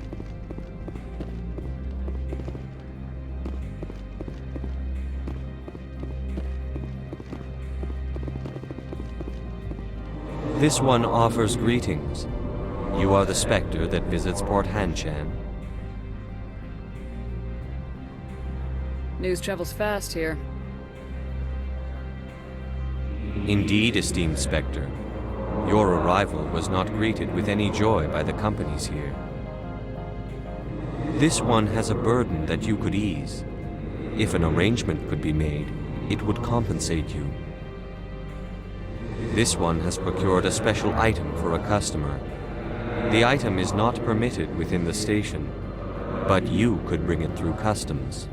This one offers greetings. You are the Spectre that visits Port Hanshan. News travels fast here. Indeed, esteemed Spectre. Your arrival was not greeted with any joy by the companies here. This one has a burden that you could ease. If an arrangement could be made, it would compensate you. This one has procured a special item for a customer. The item is not permitted within the station, but you could bring it through customs.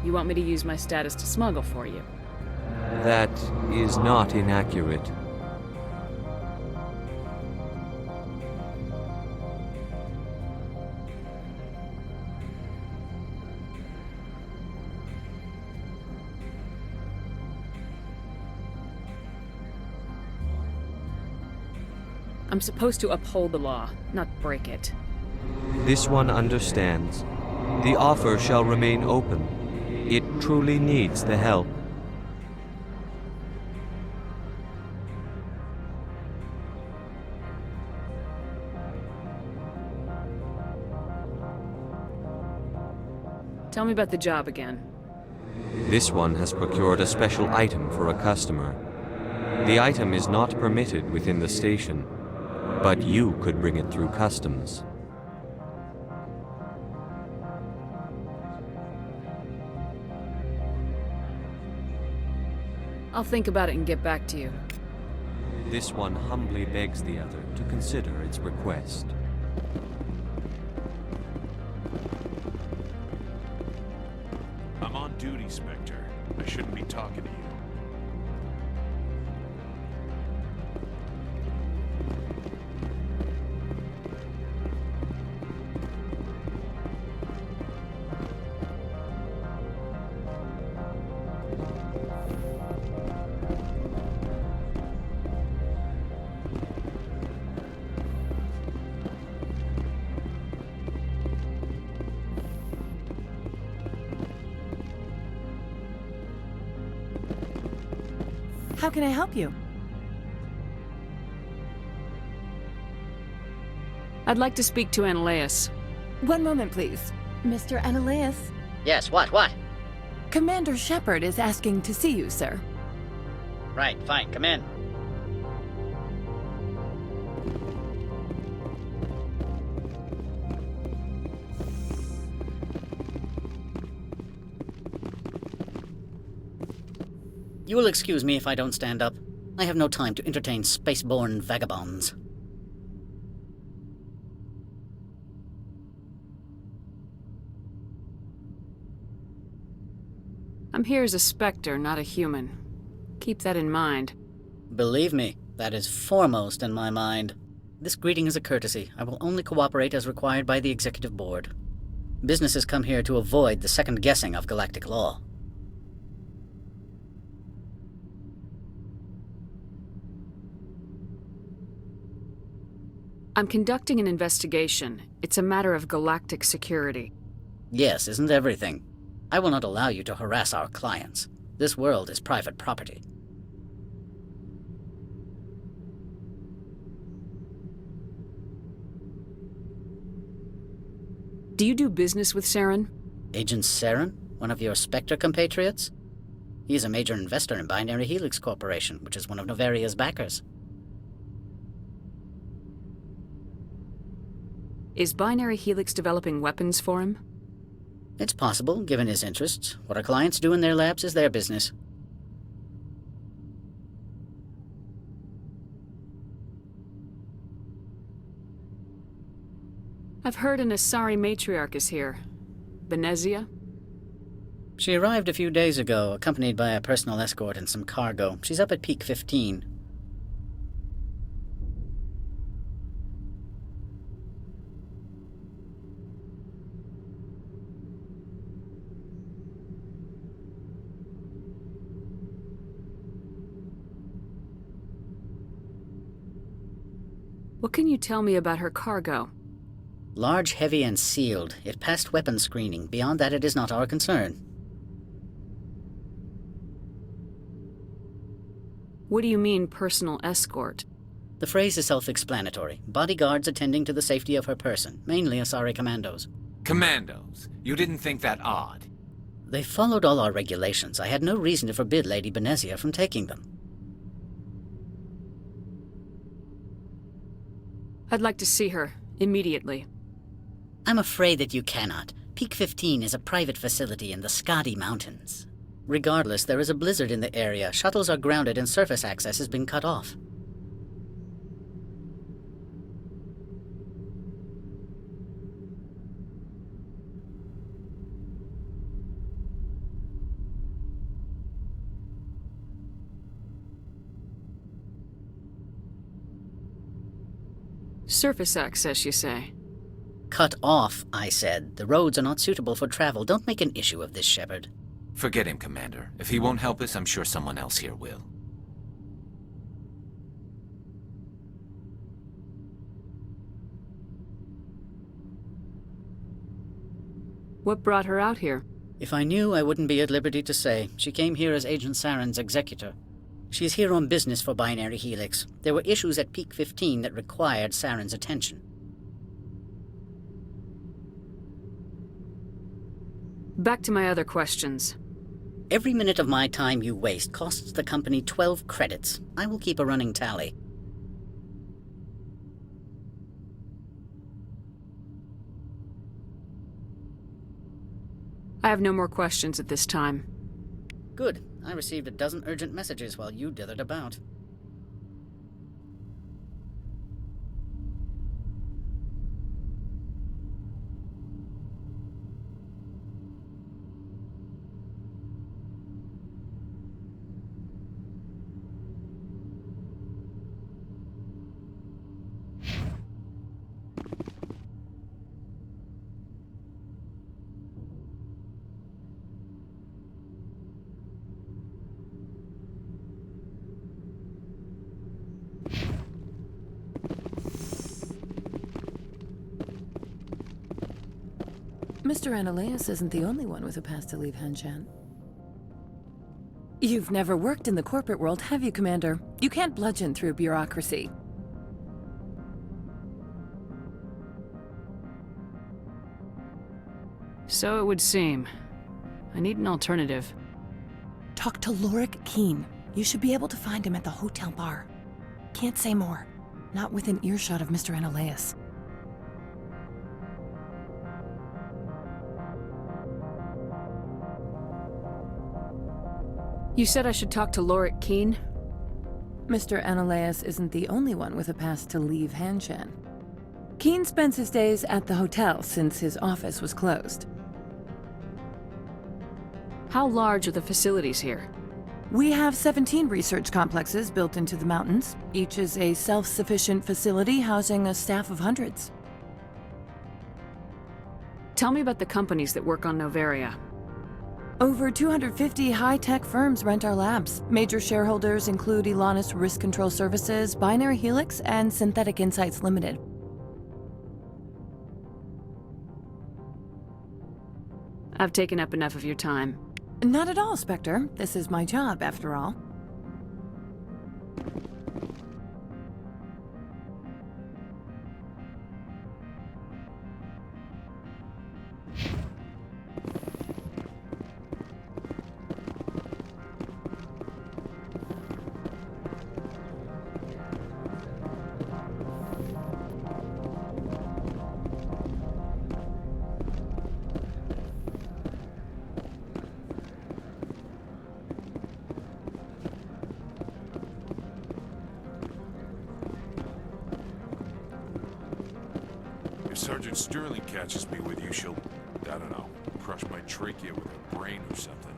You want me to use my status to smuggle for you? That is not inaccurate. I'm supposed to uphold the law, not break it. This one understands. The offer shall remain open. It truly needs the help. Tell me about the job again. This one has procured a special item for a customer. The item is not permitted within the station, but you could bring it through customs. I'll think about it and get back to you. This one humbly begs the other to consider its request. I'm on duty, Spectre. I shouldn't be talking to you. How can I help you? I'd like to speak to Ananias. One moment, please. Mr. Ananias? Yes, what? Commander Shepard is asking to see you, sir. Right, fine, come in. You will excuse me if I don't stand up. I have no time to entertain spaceborne vagabonds. I'm here as a Spectre, not a human. Keep that in mind. Believe me, that is foremost in my mind. This greeting is a courtesy. I will only cooperate as required by the Executive Board. Businesses come here to avoid the second guessing of galactic law. I'm conducting an investigation. It's a matter of galactic security. Yes, isn't everything? I will not allow you to harass our clients. This world is private property. Do you do business with Saren? Agent Saren? One of your Spectre compatriots? He is a major investor in Binary Helix Corporation, which is one of Novaria's backers. Is Binary Helix developing weapons for him? It's possible, given his interests. What our clients do in their labs is their business. I've heard an Asari matriarch is here. Benezia? She arrived a few days ago, accompanied by a personal escort and some cargo. She's up at Peak 15. What can you tell me about her cargo? Large, heavy, and sealed. It passed weapons screening. Beyond that, it is not our concern. What do you mean, personal escort? The phrase is self-explanatory. Bodyguards attending to the safety of her person, mainly Asari commandos. Commandos? You didn't think that odd? They followed all our regulations. I had no reason to forbid Lady Benezia from taking them. I'd like to see her, immediately. I'm afraid that you cannot. Peak 15 is a private facility in the Skadi Mountains. Regardless, there is a blizzard in the area. Shuttles are grounded and surface access has been cut off. Surface access, you say? Cut off, I said. The roads are not suitable for travel. Don't make an issue of this, Shepard. Forget him, Commander. If he won't help us, I'm sure someone else here will. What brought her out here? If I knew, I wouldn't be at liberty to say. She came here as Agent Saren's executor. She's here on business for Binary Helix. There were issues at Peak 15 that required Saren's attention. Back to my other questions. Every minute of my time you waste costs the company 12 credits. I will keep a running tally. I have no more questions at this time. Good. I received a dozen urgent messages while you dithered about. Mr. Ananias isn't the only one with a pass to leave Hanshan. You've never worked in the corporate world, have you, Commander? You can't bludgeon through bureaucracy. So it would seem. I need an alternative. Talk to Lorik Keen. You should be able to find him at the hotel bar. Can't say more. Not within earshot of Mr. Ananias. You said I should talk to Lorik Keen? Mr. Ananias isn't the only one with a pass to leave Hanshan. Keen spends his days at the hotel since his office was closed. How large are the facilities here? We have 17 research complexes built into the mountains. Each is a self-sufficient facility housing a staff of hundreds. Tell me about the companies that work on Noveria. Over 250 high-tech firms rent our labs. Major shareholders include Elanus Risk Control Services, Binary Helix, and Synthetic Insights Limited. I've taken up enough of your time. Not at all, Spectre. This is my job, after all. If Sergeant Sterling catches me with you, she'll, I don't know, crush my trachea with her brain or something.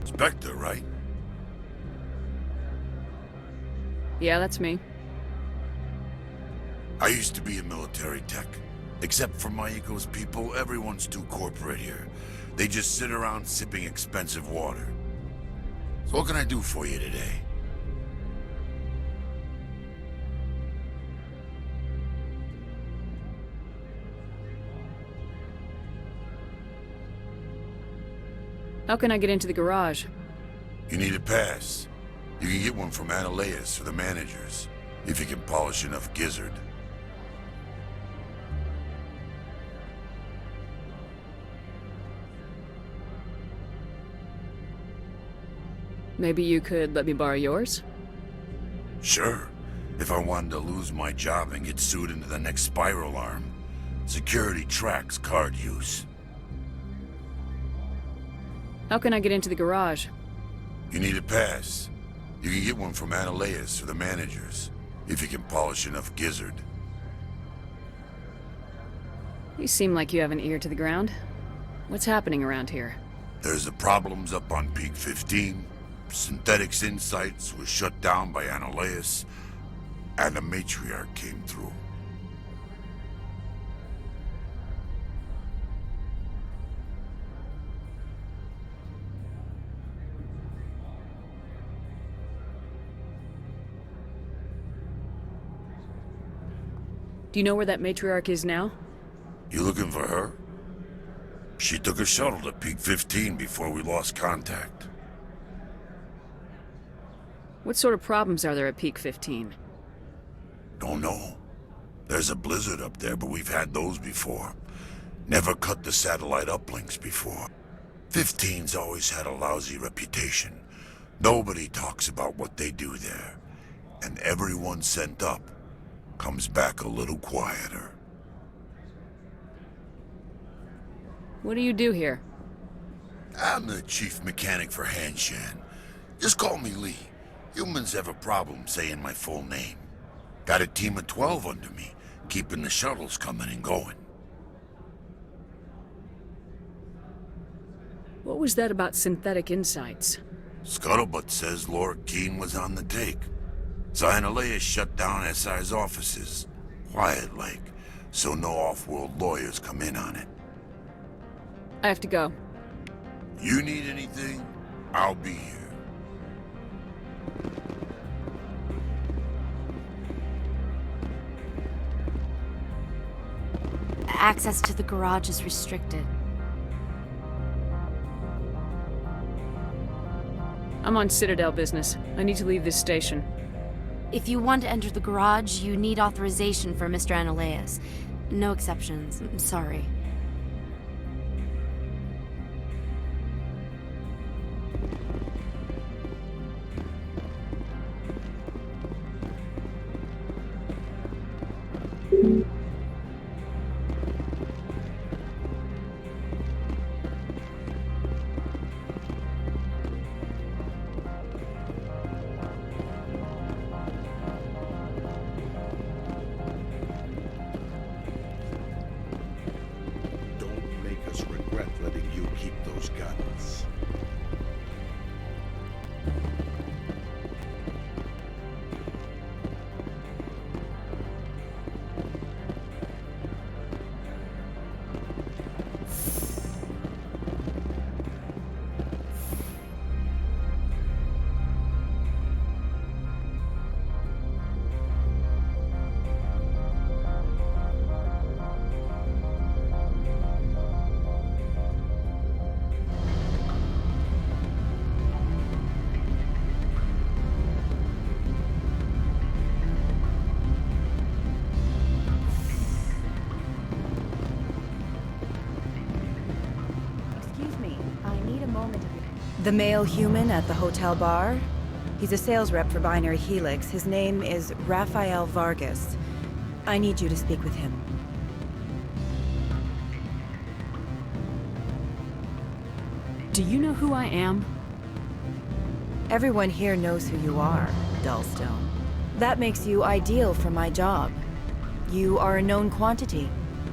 Spectre, right? Yeah, that's me. I used to be in military tech. Except for my ego's people, everyone's too corporate here. They just sit around sipping expensive water. So what can I do for you today? How can I get into the garage? You need a pass. You can get one from Ananias or the managers, if you can polish enough gizzard. Maybe you could let me borrow yours? Sure. If I wanted to lose my job and get sued into the next spiral arm. Security tracks card use. How can I get into the garage? You need a pass. You can get one from Ananias or the managers, if you can polish enough gizzard. You seem like you have an ear to the ground. What's happening around here? There's the problems up on Peak 15. Synthetics Insights was shut down by Annihilus, and the matriarch came through. Do you know where that matriarch is now? You looking for her? She took a shuttle to Peak 15 before we lost contact. What sort of problems are there at Peak 15? Don't know. There's a blizzard up there, but we've had those before. Never cut the satellite uplinks before. 15's always had a lousy reputation. Nobody talks about what they do there. And everyone sent up comes back a little quieter. What do you do here? I'm the chief mechanic for Hanshan. Just call me Lee. Humans have a problem saying my full name. Got a team of 12 under me, keeping the shuttles coming and going. What was that about Synthetic Insights? Scuttlebutt says Laura Keene was on the take. Annihilus shut down SI's offices. Quiet like, so no off-world lawyers come in on it. I have to go. You need anything? I'll be here. Access to the garage is restricted. I'm on Citadel business. I need to leave this station. If you want to enter the garage, you need authorization for Mr. Annihilus. No exceptions. I'm sorry. The male human at the hotel bar? He's a sales rep for Binary Helix. His name is Rafael Vargas. I need you to speak with him. Do you know who I am? Everyone here knows who you are, Dullstone. That makes you ideal for my job. You are a known quantity,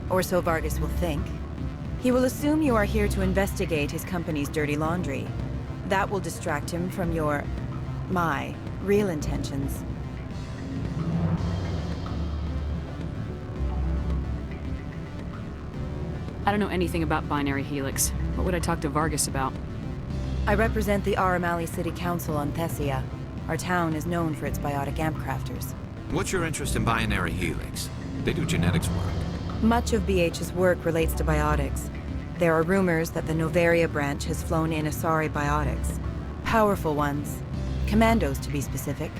or so Vargas will think. He will assume you are here to investigate his company's dirty laundry. That will distract him from my real intentions. I don't know anything about Binary Helix. What would I talk to Vargas about? I represent the Aramali City Council on Thessia. Our town is known for its biotic amp crafters. What's your interest in Binary Helix? They do genetics work. Much of BH's work relates to biotics. There are rumors that the Novaria branch has flown in Asari biotics. Powerful ones. Commandos, to be specific.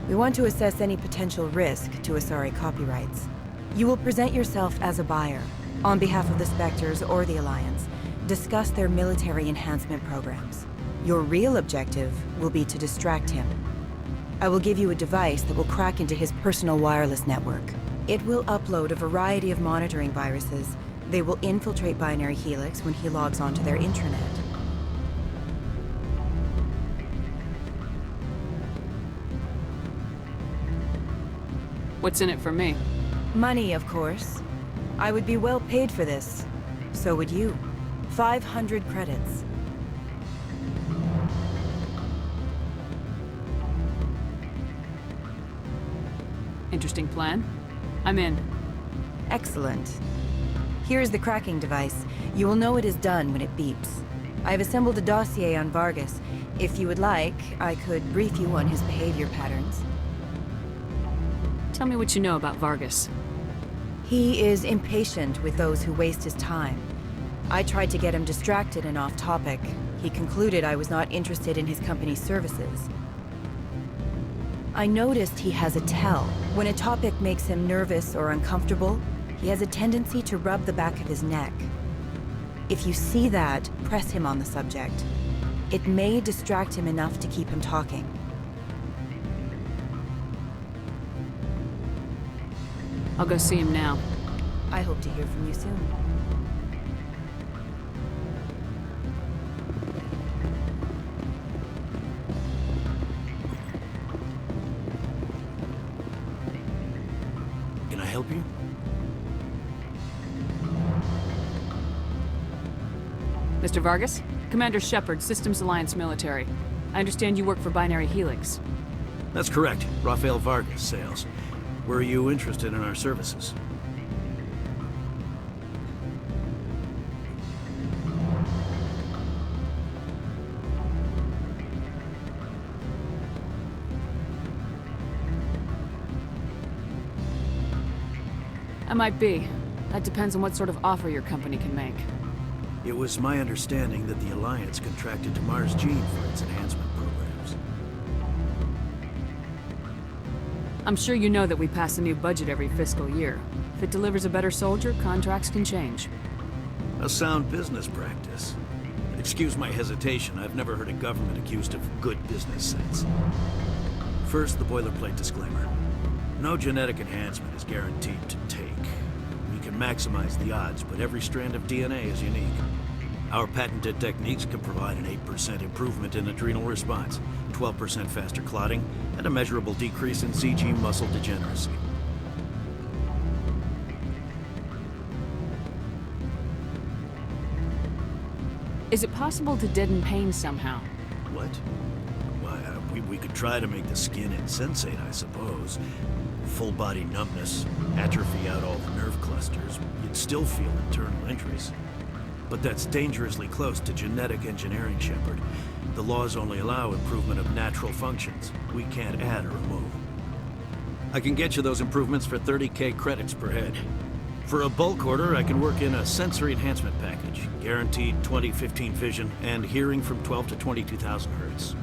We want to assess any potential risk to Asari copyrights. You will present yourself as a buyer, on behalf of the Spectres or the Alliance. Discuss their military enhancement programs. Your real objective will be to distract him. I will give you a device that will crack into his personal wireless network. It will upload a variety of monitoring viruses. They will infiltrate Binary Helix when he logs onto their intranet. What's in it for me? Money, of course. I would be well paid for this. So would you. 500 credits. Interesting plan. I'm in. Excellent. Here's the cracking device. You will know it is done when it beeps. I've assembled a dossier on Vargas. If you would like, I could brief you on his behavior patterns. Tell me what you know about Vargas. He is impatient with those who waste his time. I tried to get him distracted and off topic. He concluded I was not interested in his company's services. I noticed he has a tell. When a topic makes him nervous or uncomfortable, he has a tendency to rub the back of his neck. If you see that, press him on the subject. It may distract him enough to keep him talking. I'll go see him now. I hope to hear from you soon. Can I help you? Mr. Vargas? Commander Shepard, Systems Alliance Military. I understand you work for Binary Helix. That's correct. Rafael Vargas, sales. Were you interested in our services? I might be. That depends on what sort of offer your company can make. It was my understanding that the Alliance contracted to Mars Gene for its enhancement programs. I'm sure you know that we pass a new budget every fiscal year. If it delivers a better soldier, contracts can change. A sound business practice. Excuse my hesitation, I've never heard a government accused of good business sense. First, the boilerplate disclaimer. No genetic enhancement is guaranteed to take. We can maximize the odds, but every strand of DNA is unique. Our patented techniques can provide an 8% improvement in adrenal response, 12% faster clotting, and a measurable decrease in CG muscle degeneracy. Is it possible to deaden pain somehow? What? Why, we could try to make the skin insensate, I suppose. Full body numbness, atrophy out all the nerve clusters, you'd still feel internal injuries. But that's dangerously close to genetic engineering, Shepard. The laws only allow improvement of natural functions. We can't add or remove. I can get you those improvements for 30K credits per head. For a bulk order, I can work in a sensory enhancement package. Guaranteed 20/15 vision and hearing from 12 to 22,000 hertz.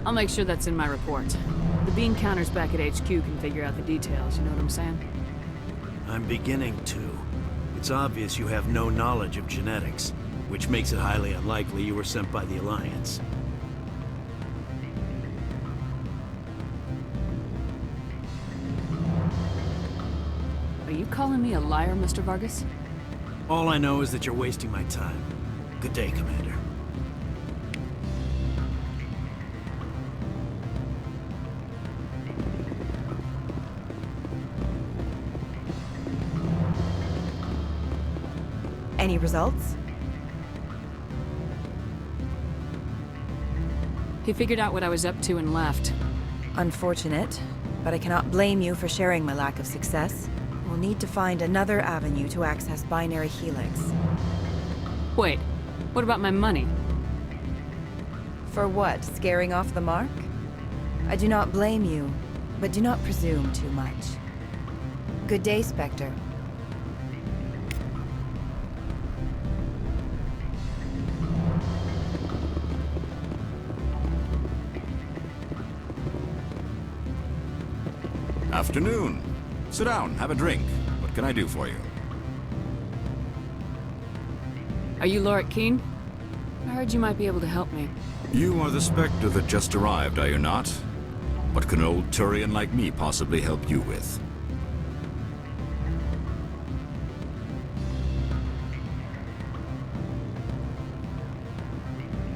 I'll make sure that's in my report. The bean counters back at HQ can figure out the details, you know what I'm saying? I'm beginning to. It's obvious you have no knowledge of genetics, which makes it highly unlikely you were sent by the Alliance. Are you calling me a liar, Mr. Vargas? All I know is that you're wasting my time. Good day, Commander. Any results? He figured out what I was up to and left. Unfortunate, but I cannot blame you for sharing my lack of success. We'll need to find another avenue to access Binary Helix. Wait, what about my money? For what, scaring off the mark? I do not blame you, but do not presume too much. Good day, Spectre. Afternoon. Sit down, have a drink. What can I do for you? Are you Lorik Keene? I heard you might be able to help me. You are the Spectre that just arrived, are you not? What can an old Turian like me possibly help you with?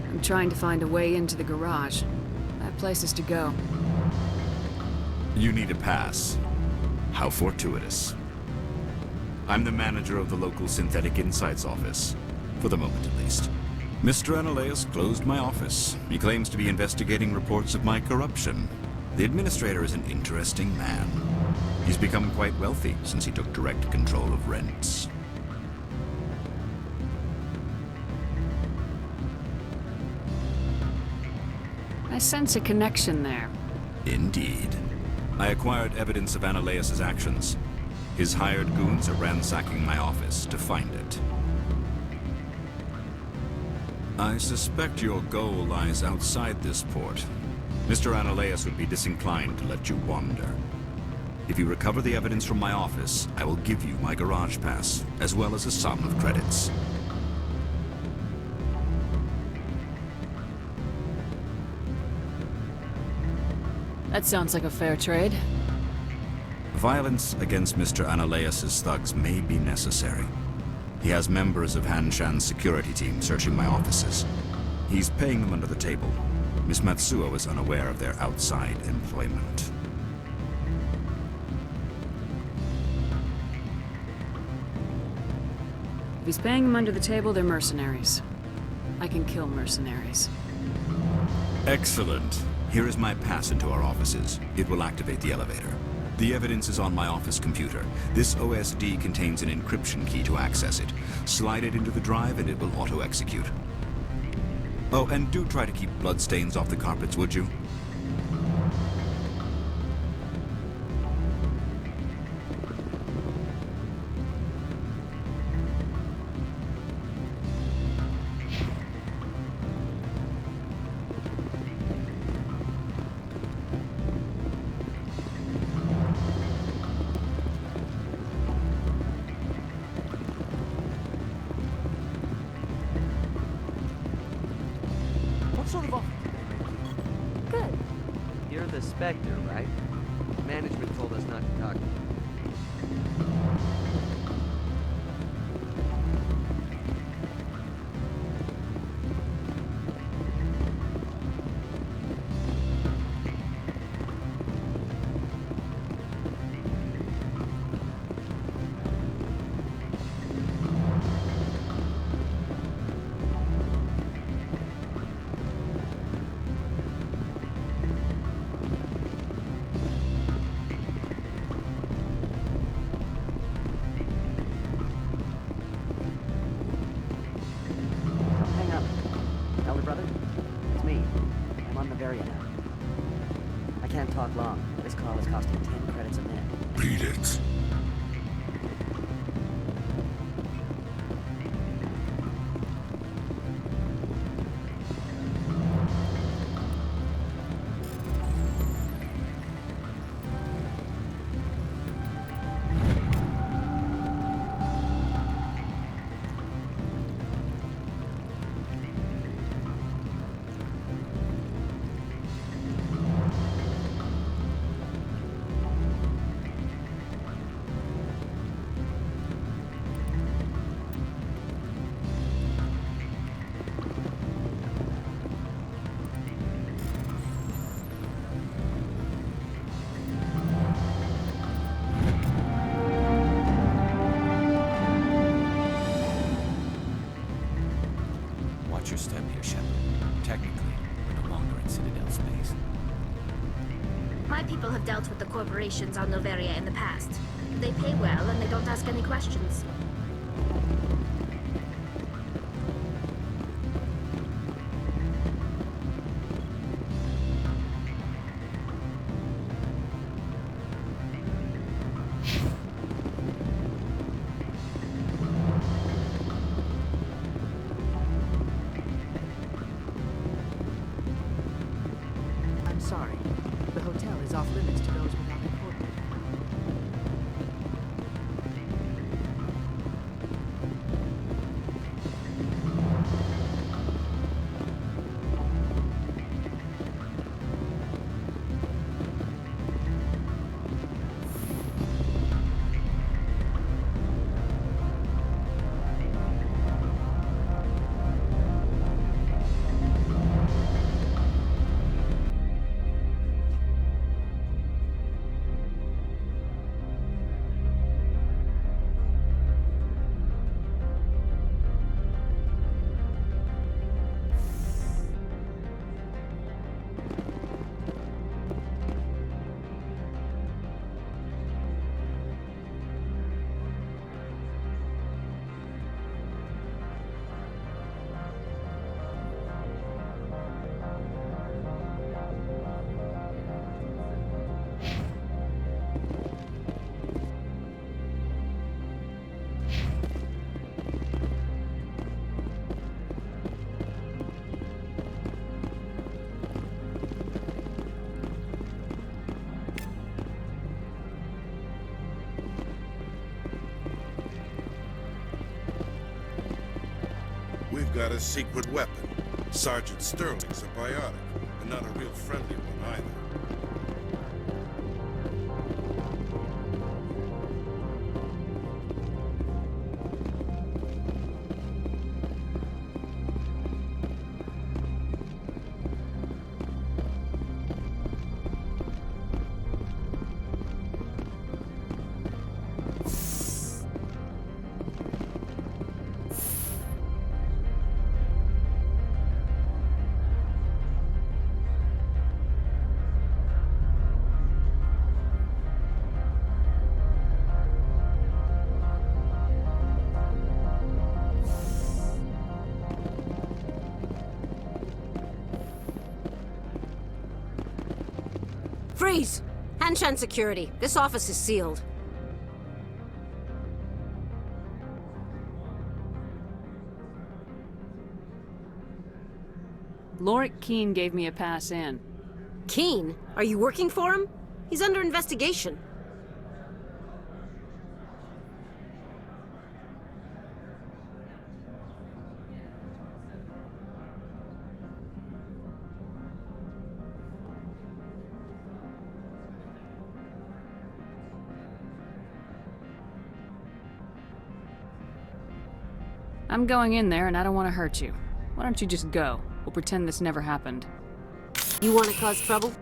I'm trying to find a way into the garage. I have places to go. You need a pass. How fortuitous. I'm the manager of the local Synthetic Insights office. For the moment, at least. Mr. Ananias closed my office. He claims to be investigating reports of my corruption. The administrator is an interesting man. He's become quite wealthy since he took direct control of rents. I sense a connection there. Indeed. I acquired evidence of Ananias' actions. His hired goons are ransacking my office to find it. I suspect your goal lies outside this port. Mr. Ananias would be disinclined to let you wander. If you recover the evidence from my office, I will give you my garage pass, as well as a sum of credits. That sounds like a fair trade. Violence against Mr. Ananias' thugs may be necessary. He has members of Han Shan's security team searching my offices. He's paying them under the table. Miss Matsuo is unaware of their outside employment. If he's paying them under the table, they're mercenaries. I can kill mercenaries. Excellent. Here is my pass into our offices. It will activate the elevator. The evidence is on my office computer. This OSD contains an encryption key to access it. Slide it into the drive and it will auto-execute. Oh, and do try to keep bloodstains off the carpets, would you? Good. You're the Spectre, right? Management told us not to talk. Talk long. This call is costing 10 credits a minute. Beat it. Your step here, Shepard. Technically, we're no longer in Citadel space. My people have dealt with the corporations on Noveria in the past. They pay well and they don't ask any questions. Sorry. The hotel is off limits to those without a corporate. got a secret weapon. Sergeant Sterling's a biotic, and not a real friendly one either. Freeze! Hanshan security. This office is sealed. Lorik Keene gave me a pass in. Keene? Are you working for him? He's under investigation. I'm going in there and I don't want to hurt you. Why don't you just go? We'll pretend this never happened. You want to cause trouble?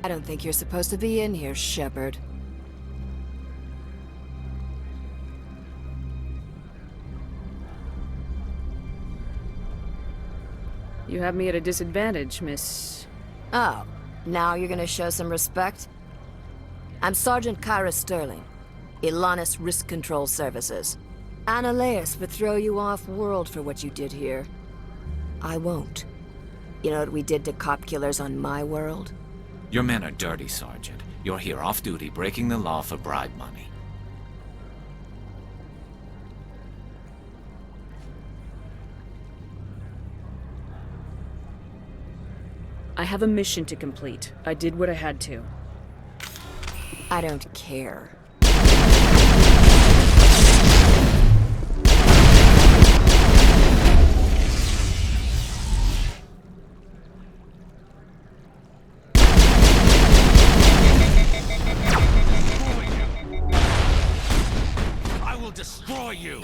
I don't think you're supposed to be in here, Shepard. You have me at a disadvantage, Miss... Oh, now you're gonna show some respect? I'm Sergeant Kyra Sterling, Ilanis Risk Control Services. Annaleus would throw you off-world for what you did here. I won't. You know what we did to cop killers on my world? Your men are dirty, Sergeant. You're here off-duty, breaking the law for bribe money. I have a mission to complete. I did what I had to. I don't care. Destroy you!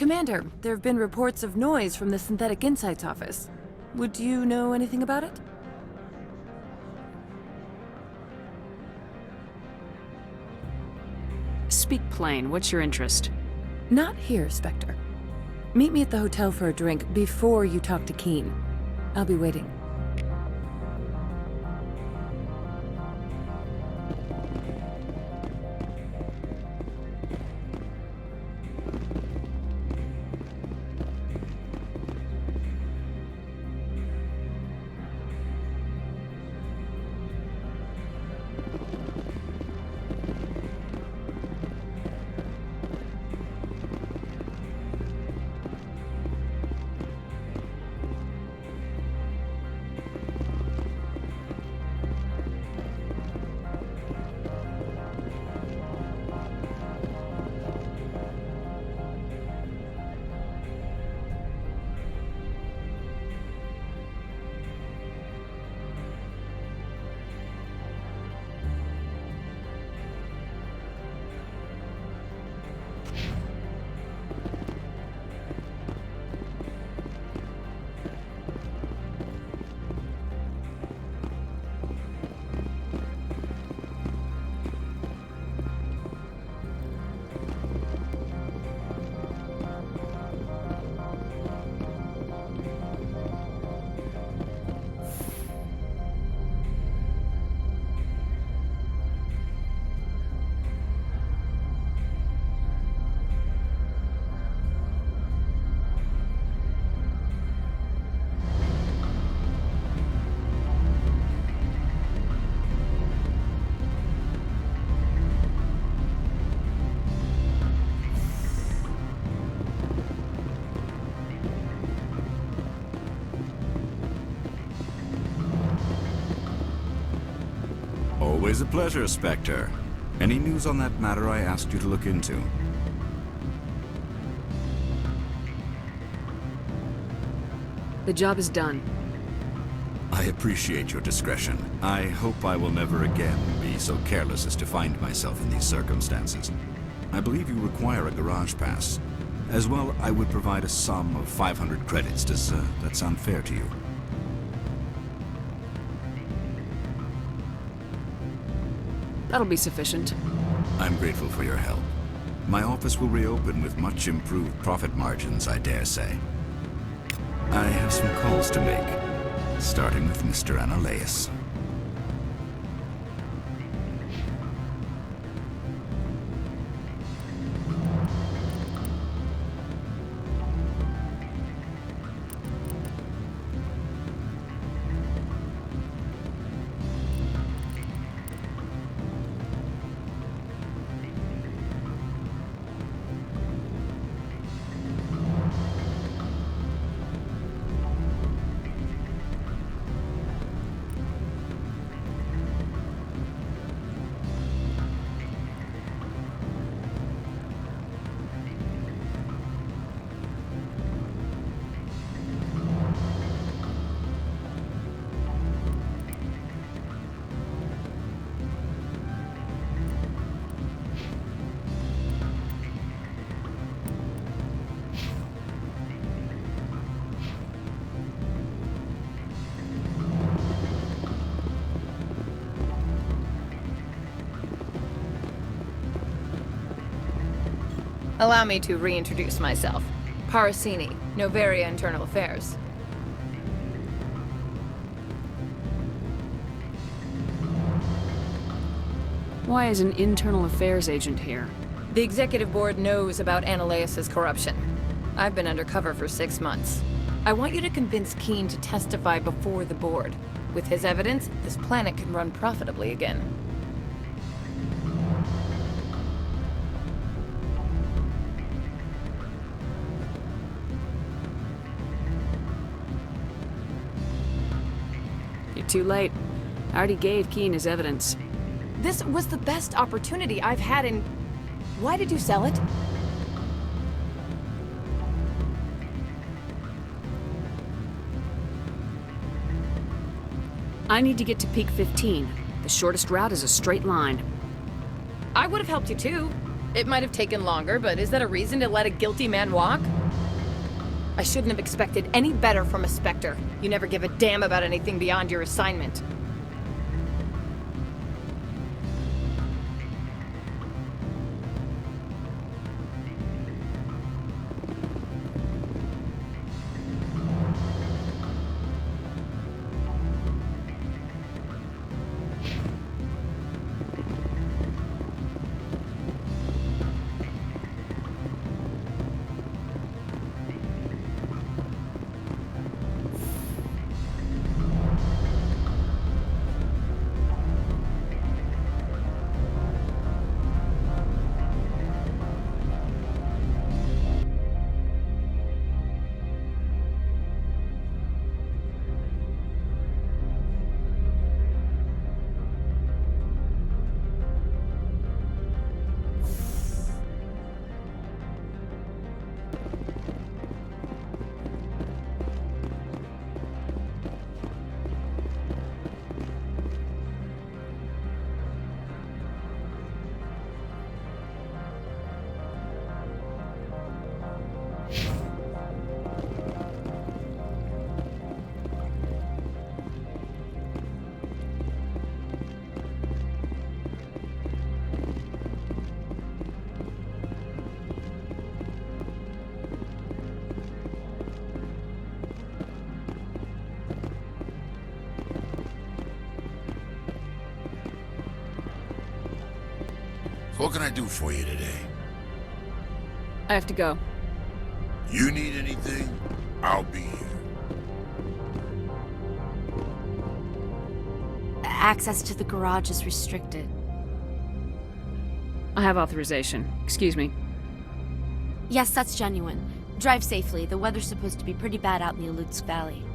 Commander, there have been reports of noise from the Synthetic Insights office. Would you know anything about it? Speak plain. What's your interest? Not here, Spectre. Meet me at the hotel for a drink before you talk to Keen. I'll be waiting. Always a pleasure, Spectre. Any news on that matter I asked you to look into? The job is done. I appreciate your discretion. I hope I will never again be so careless as to find myself in these circumstances. I believe you require a garage pass. As well, I would provide a sum of 500 credits. Does that sound fair to you? That'll be sufficient. I'm grateful for your help. My office will reopen with much improved profit margins, I dare say. I have some calls to make, starting with Mr. Analaeus. Allow me to reintroduce myself. Parasini, Novaria Internal Affairs. Why is an internal affairs agent here? The executive board knows about Analaeus' corruption. I've been undercover for 6 months. I want you to convince Keen to testify before the board. With his evidence, this planet can run profitably again. Too late. I already gave Keen his evidence. This was the best opportunity I've had in... Why did you sell it? I need to get to Peak 15. The shortest route is a straight line. I would have helped you too. It might have taken longer, but is that a reason to let a guilty man walk? I shouldn't have expected any better from a Spectre. You never give a damn about anything beyond your assignment. What can I do for you today? I have to go. You need anything? I'll be here. Access to the garage is restricted. I have authorization. Excuse me. Yes, that's genuine. Drive safely. The weather's supposed to be pretty bad out in the Alutsk Valley.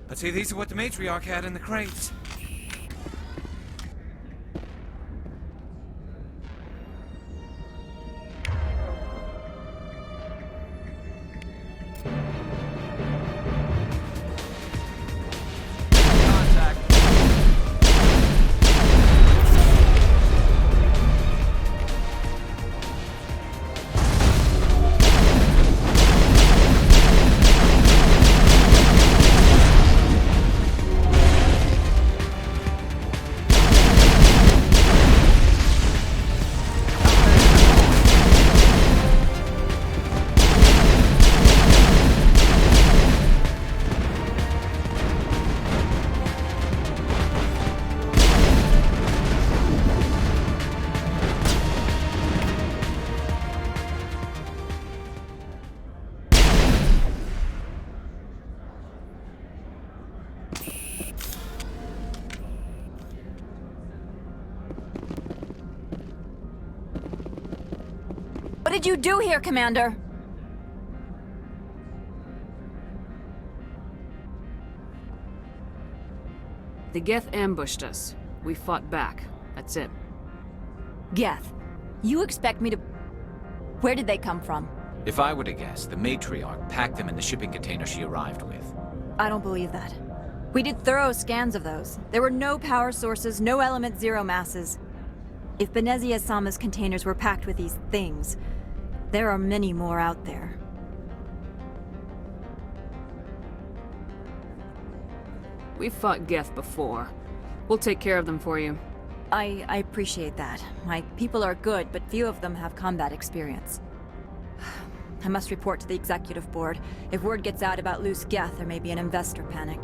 I'd say these are what the matriarch had in the crates. What did you do here, Commander? The Geth ambushed us. We fought back. That's it. Geth, you expect me to... Where did they come from? If I were to guess, the matriarch packed them in the shipping container she arrived with. I don't believe that. We did thorough scans of those. There were no power sources, no element zero masses. If Benezia Sama's containers were packed with these things, there are many more out there. We've fought Geth before. We'll take care of them for you. I appreciate that. My people are good, but few of them have combat experience. I must report to the executive board. If word gets out about loose Geth, there may be an investor panic.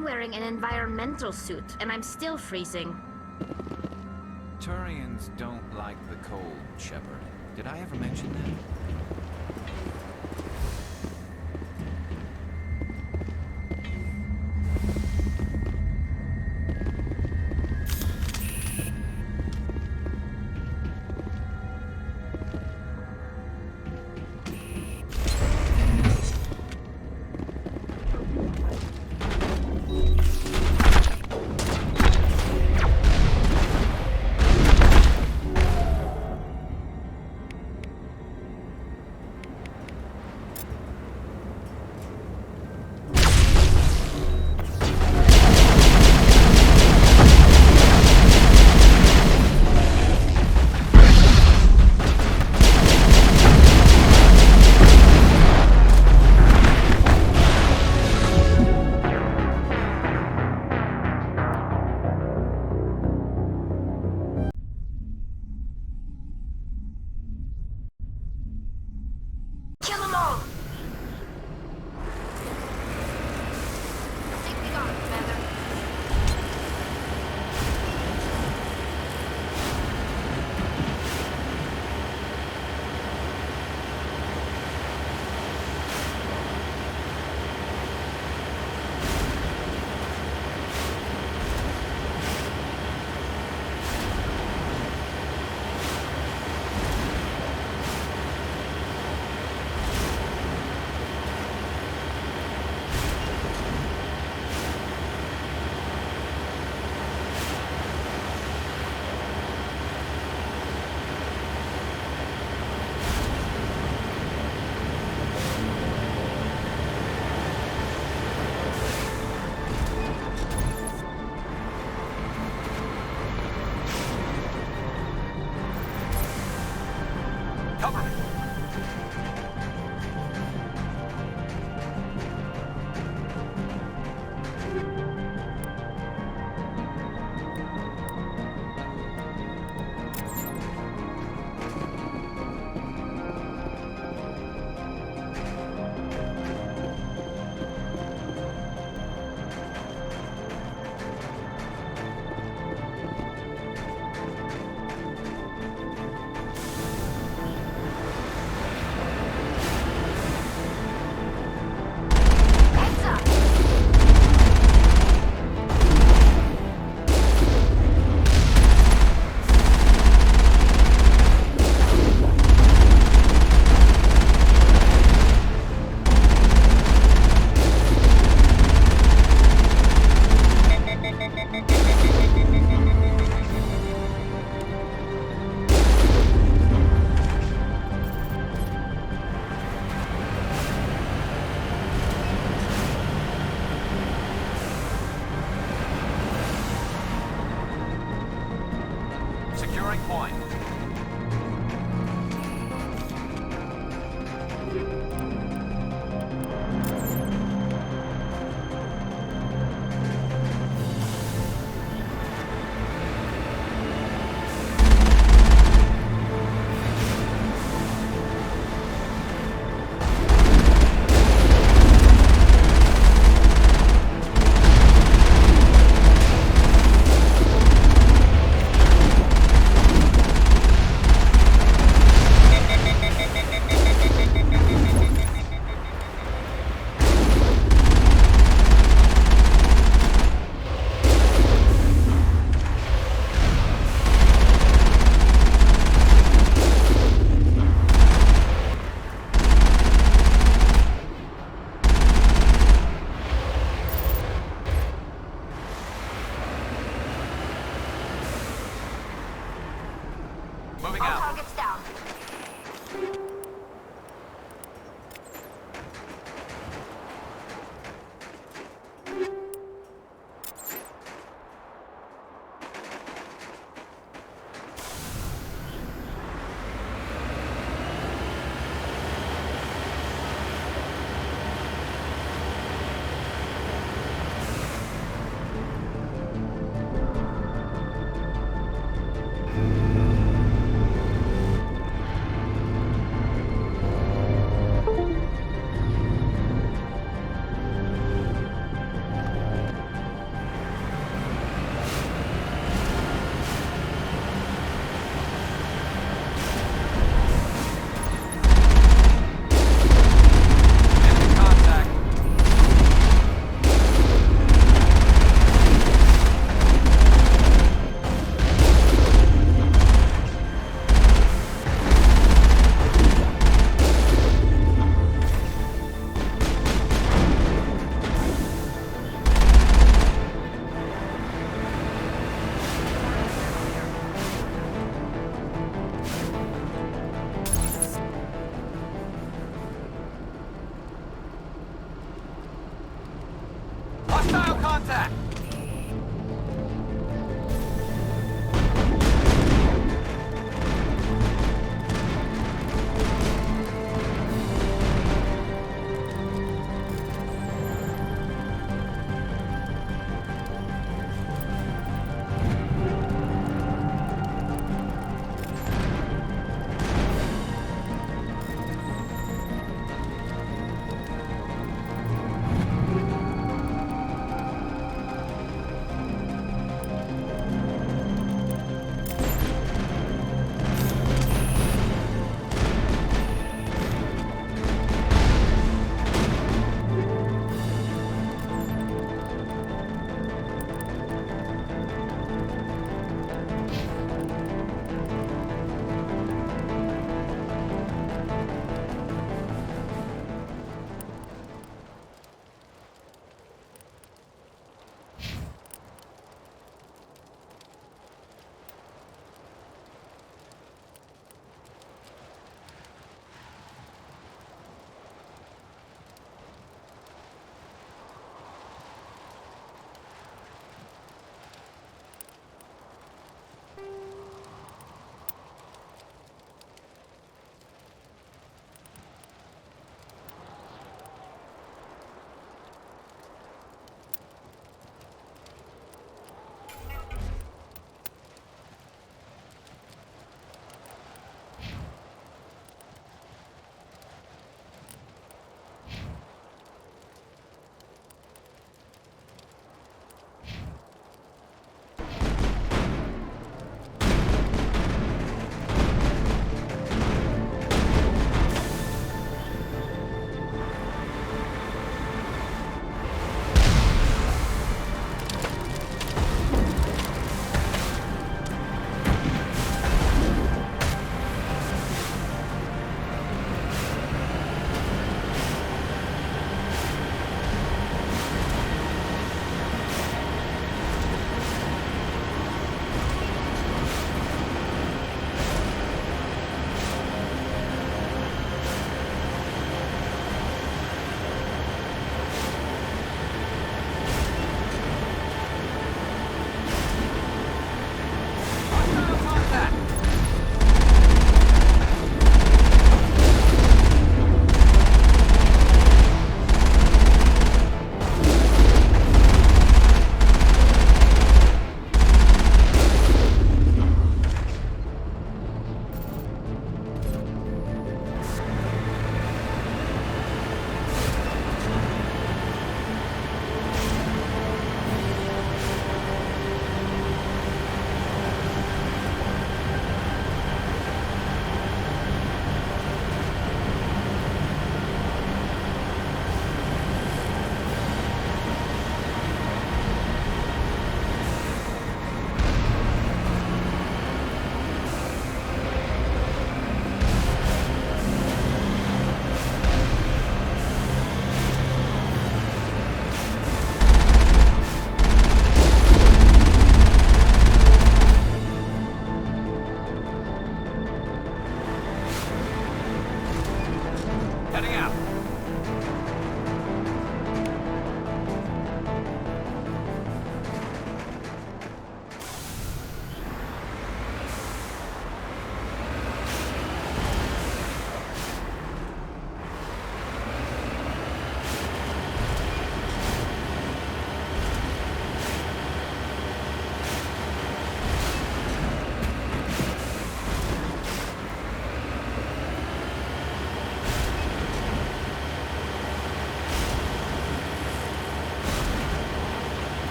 I'm wearing an environmental suit, and I'm still freezing. Turians don't like the cold, Shepard. Did I ever mention that?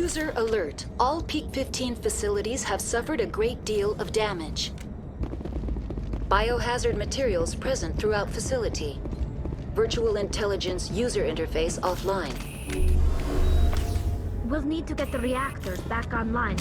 User alert. All Peak 15 facilities have suffered a great deal of damage. Biohazard materials present throughout facility. Virtual intelligence user interface offline. We'll need to get the reactors back online.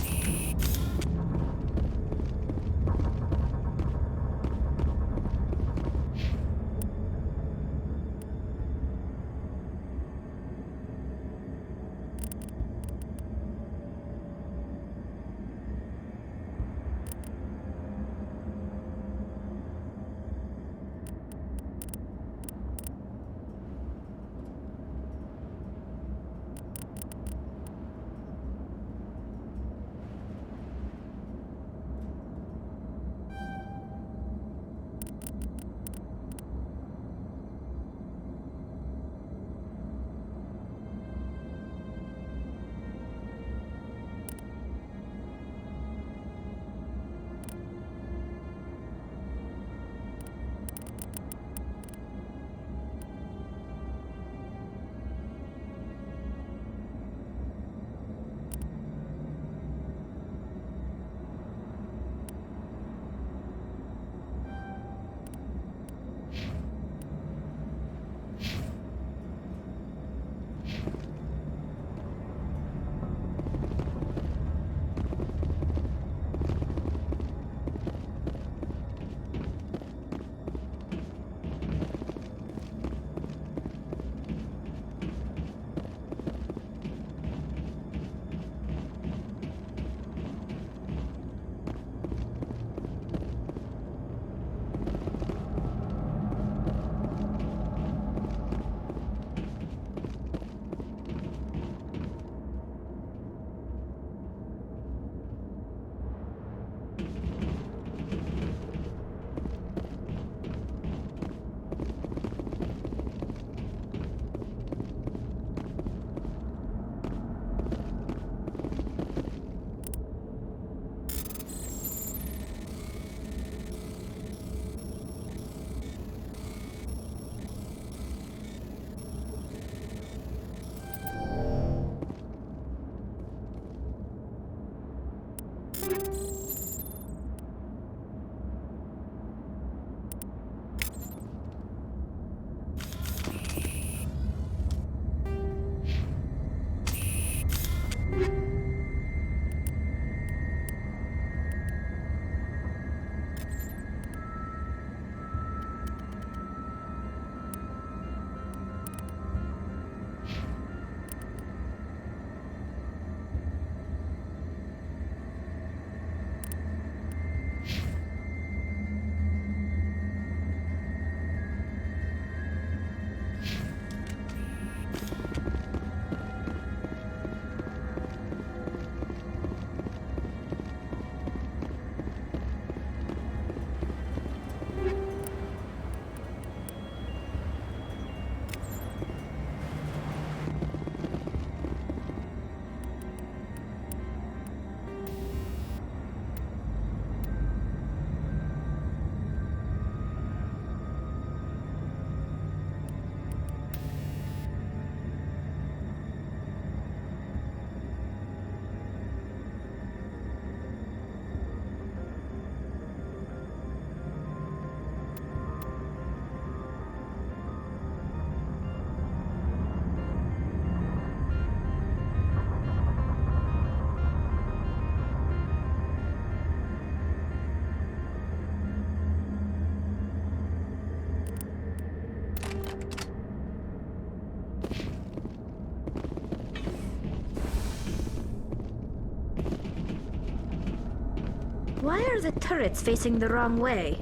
Why are the turrets facing the wrong way?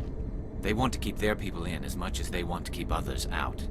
They want to keep their people in as much as they want to keep others out.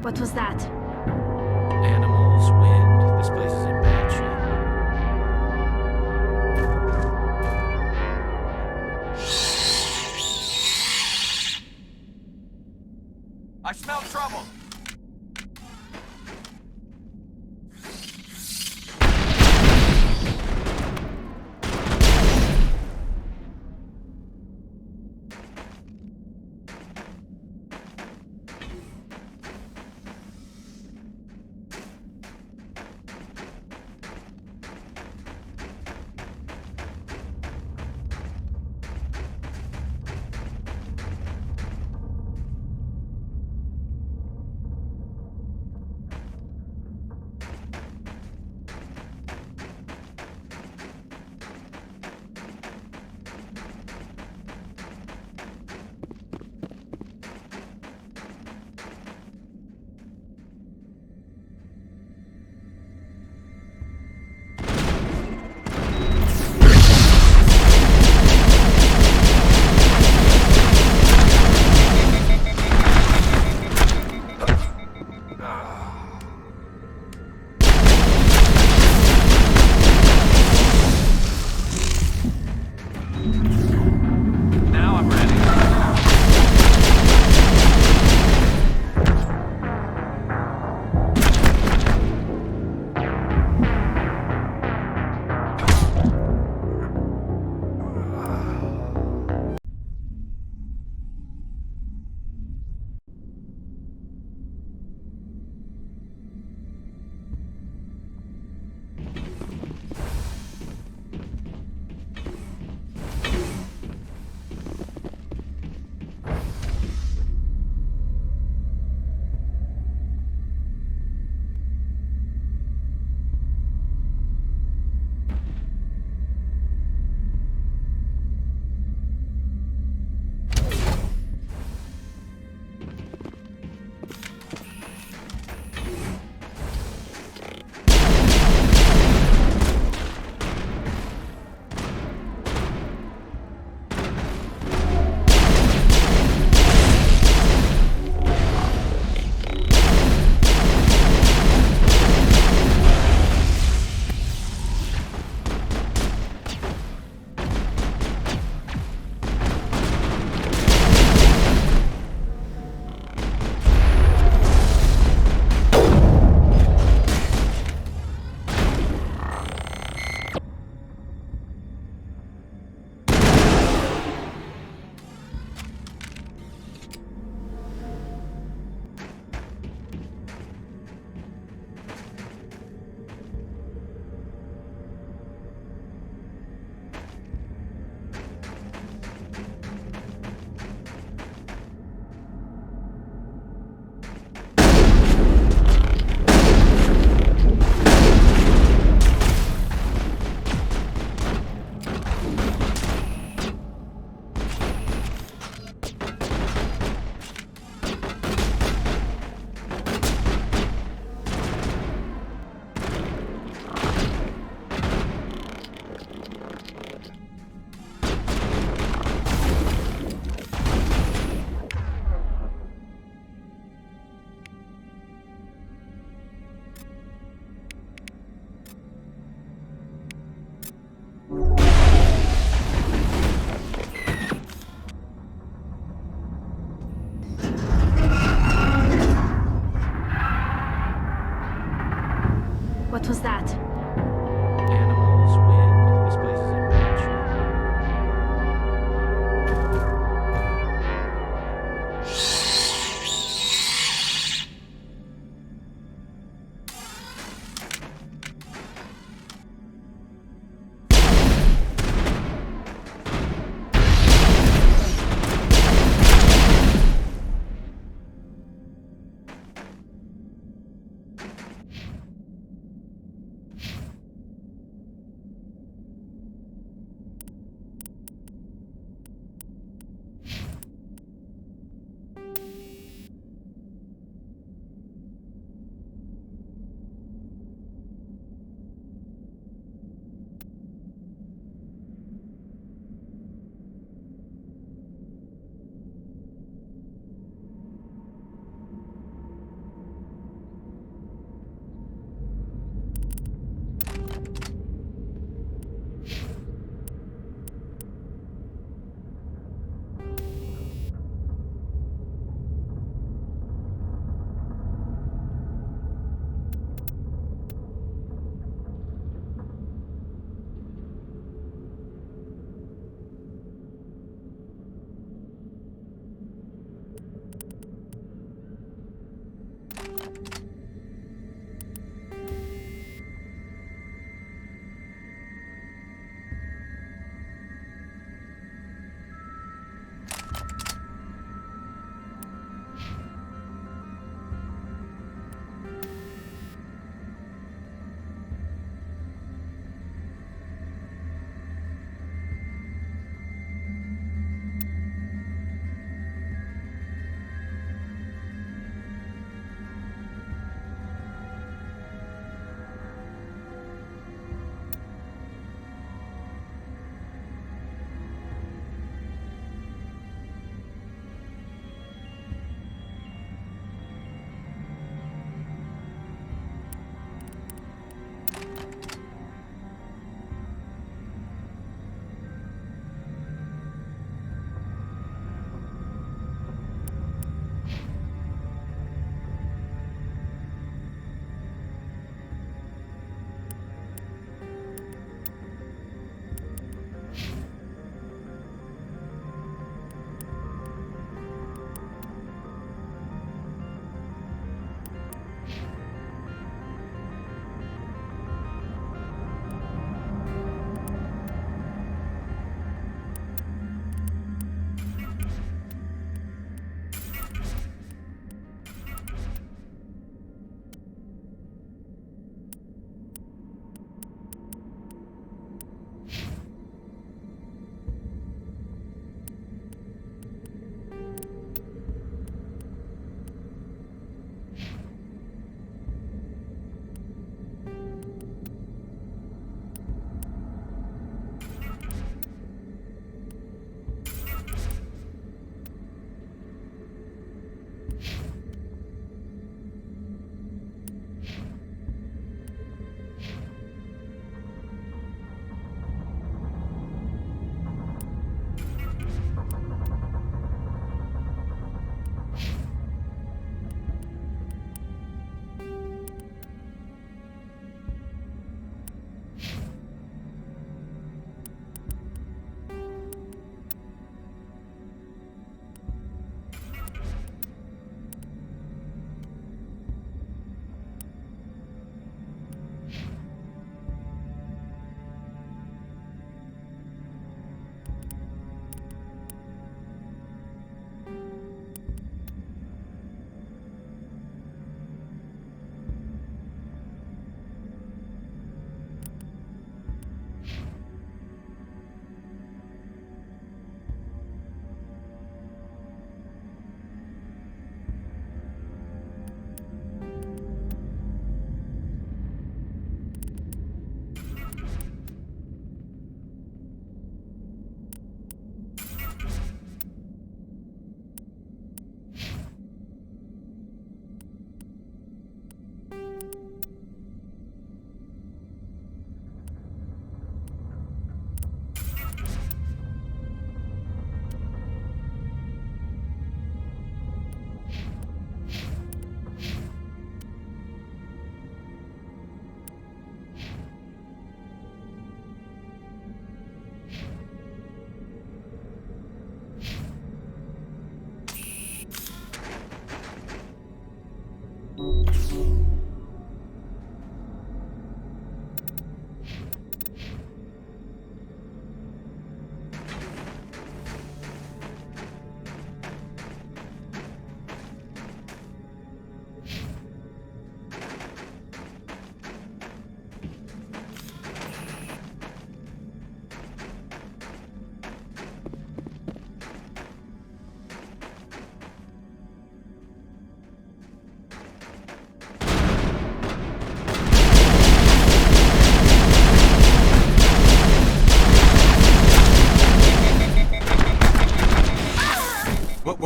What was that? Animals, wind, this place is in bad shape. I smell trouble! What was that? Animals, wind, this place is in bad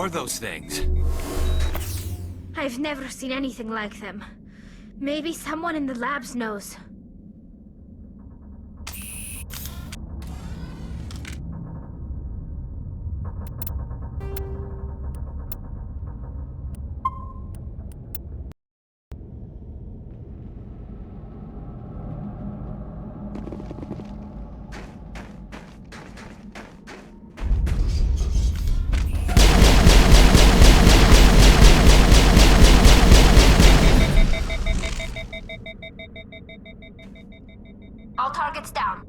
were those things? I've never seen anything like them. Maybe someone in the labs knows. All targets down.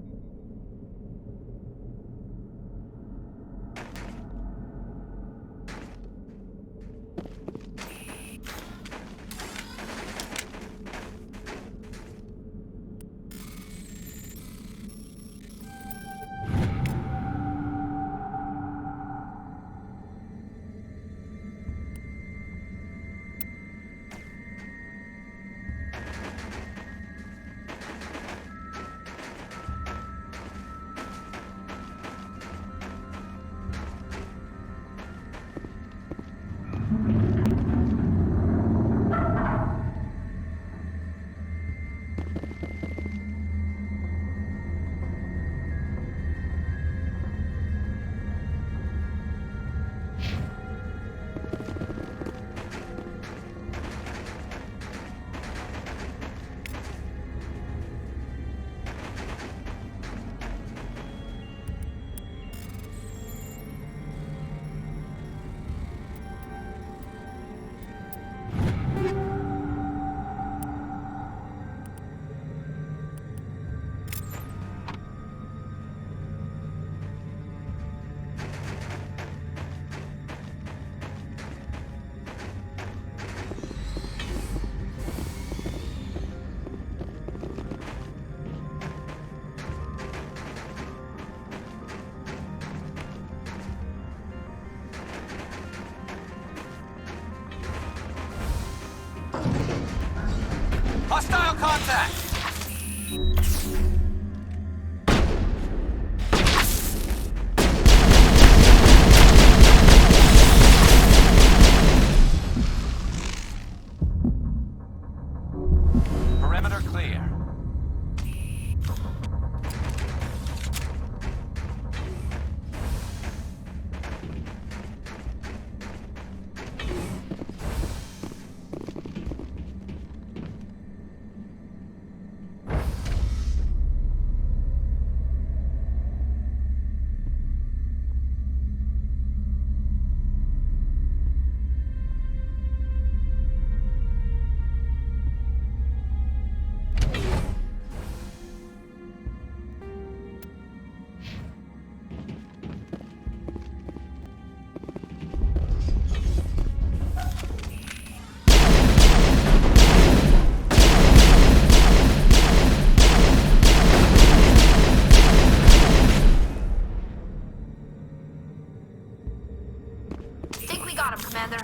Hostile contact! Perimeter clear. Think we got him, Commander.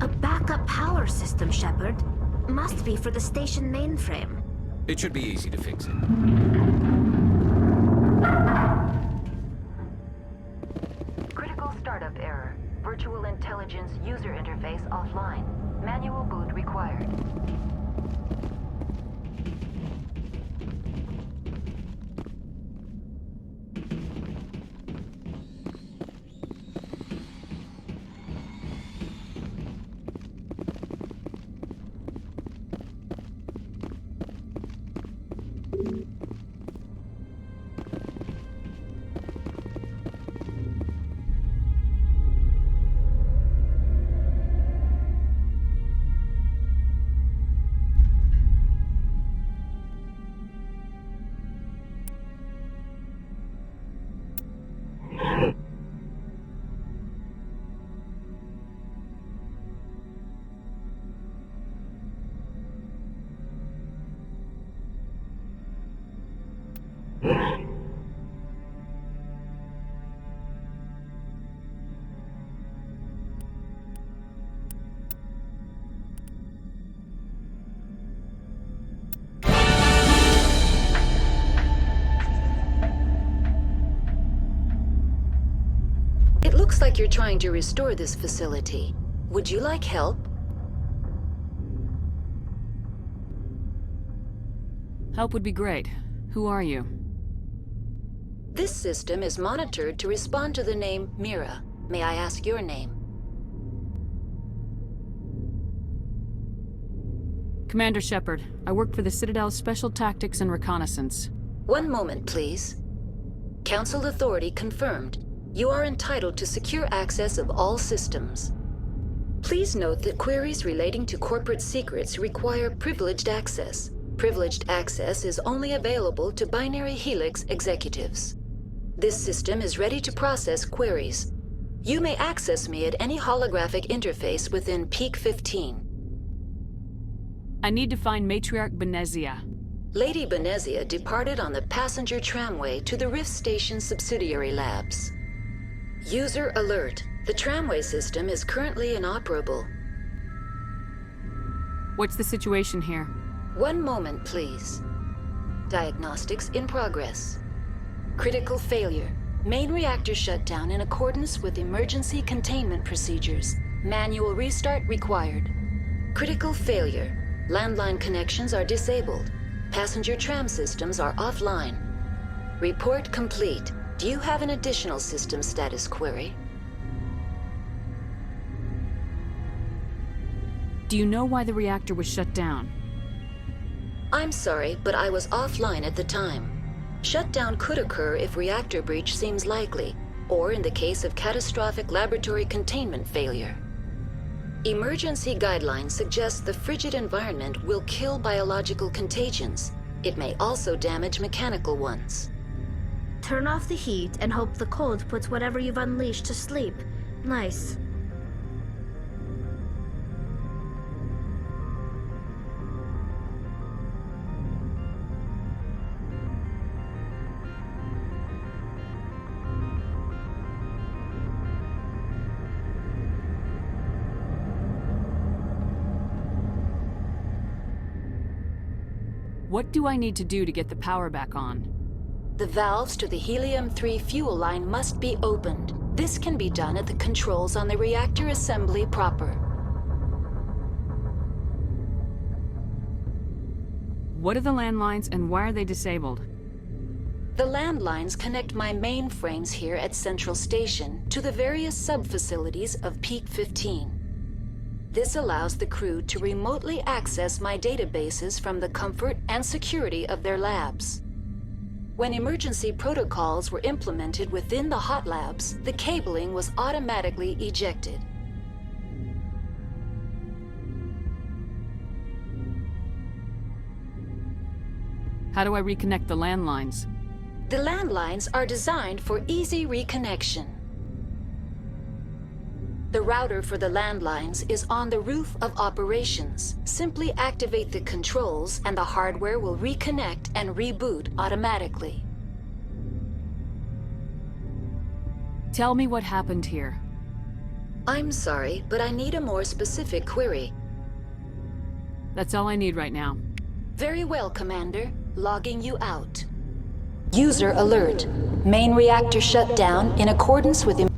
A backup power system, Shepard. Must be for the station mainframe. It should be easy to fix it. Critical startup error. Virtual intelligence user interface offline. Manual boot required. like you're trying to restore this facility. Would you like help? Help would be great. Who are you? This system is monitored to respond to the name Mira. May I ask your name? Commander Shepard. I work for the Citadel's Special Tactics and Reconnaissance. One moment, please. Council authority confirmed. You are entitled to secure access of all systems. Please note that queries relating to corporate secrets require privileged access. Privileged access is only available to Binary Helix executives. This system is ready to process queries. You may access me at any holographic interface within Peak 15. I need to find Matriarch Benezia. Lady Benezia departed on the passenger tramway to the Rift Station subsidiary labs. User alert. The tramway system is currently inoperable. What's the situation here? One moment, please. Diagnostics in progress. Critical failure. Main reactor shut down in accordance with emergency containment procedures. Manual restart required. Critical failure. Landline connections are disabled. Passenger tram systems are offline. Report complete. Do you have an additional system status query? Do you know why the reactor was shut down? I'm sorry, but I was offline at the time. Shutdown could occur if reactor breach seems likely, or in the case of catastrophic laboratory containment failure. Emergency guidelines suggest the frigid environment will kill biological contagions. It may also damage mechanical ones. Turn off the heat and hope the cold puts whatever you've unleashed to sleep. Nice. What do I need to do to get the power back on? The valves to the helium-3 fuel line must be opened. This can be done at the controls on the reactor assembly proper. What are the landlines and why are they disabled? The landlines connect my mainframes here at Central Station to the various sub-facilities of Peak 15. This allows the crew to remotely access my databases from the comfort and security of their labs. When emergency protocols were implemented within the hot labs, the cabling was automatically ejected. How do I reconnect the landlines? The landlines are designed for easy reconnection. The router for the landlines is on the roof of operations. Simply activate the controls and the hardware will reconnect and reboot automatically. Tell me what happened here. I'm sorry, but I need a more specific query. That's all I need right now. Very well, Commander. Logging you out. User alert. Main reactor shut down in accordance with...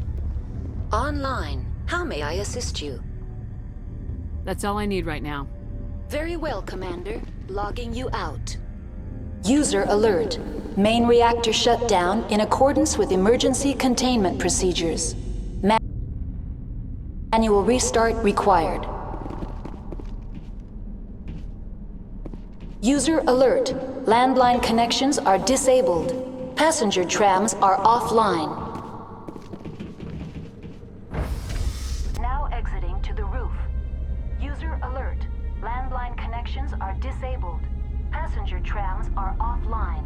Online. How may I assist you? That's all I need right now. Very well, Commander. Logging you out. User alert. Main reactor shut down in accordance with emergency containment procedures. Manual restart required. User alert. Landline connections are disabled. Passenger trams are offline. Alert. Landline connections are disabled. Passenger trams are offline.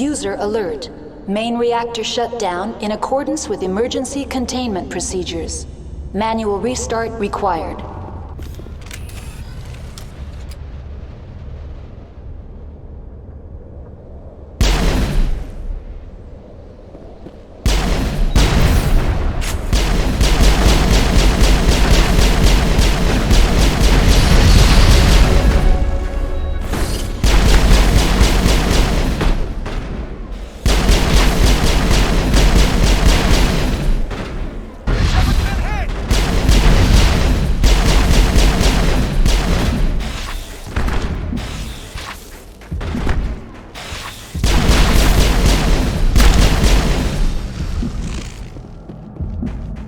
User alert. Main reactor shut down in accordance with emergency containment procedures. Manual restart required.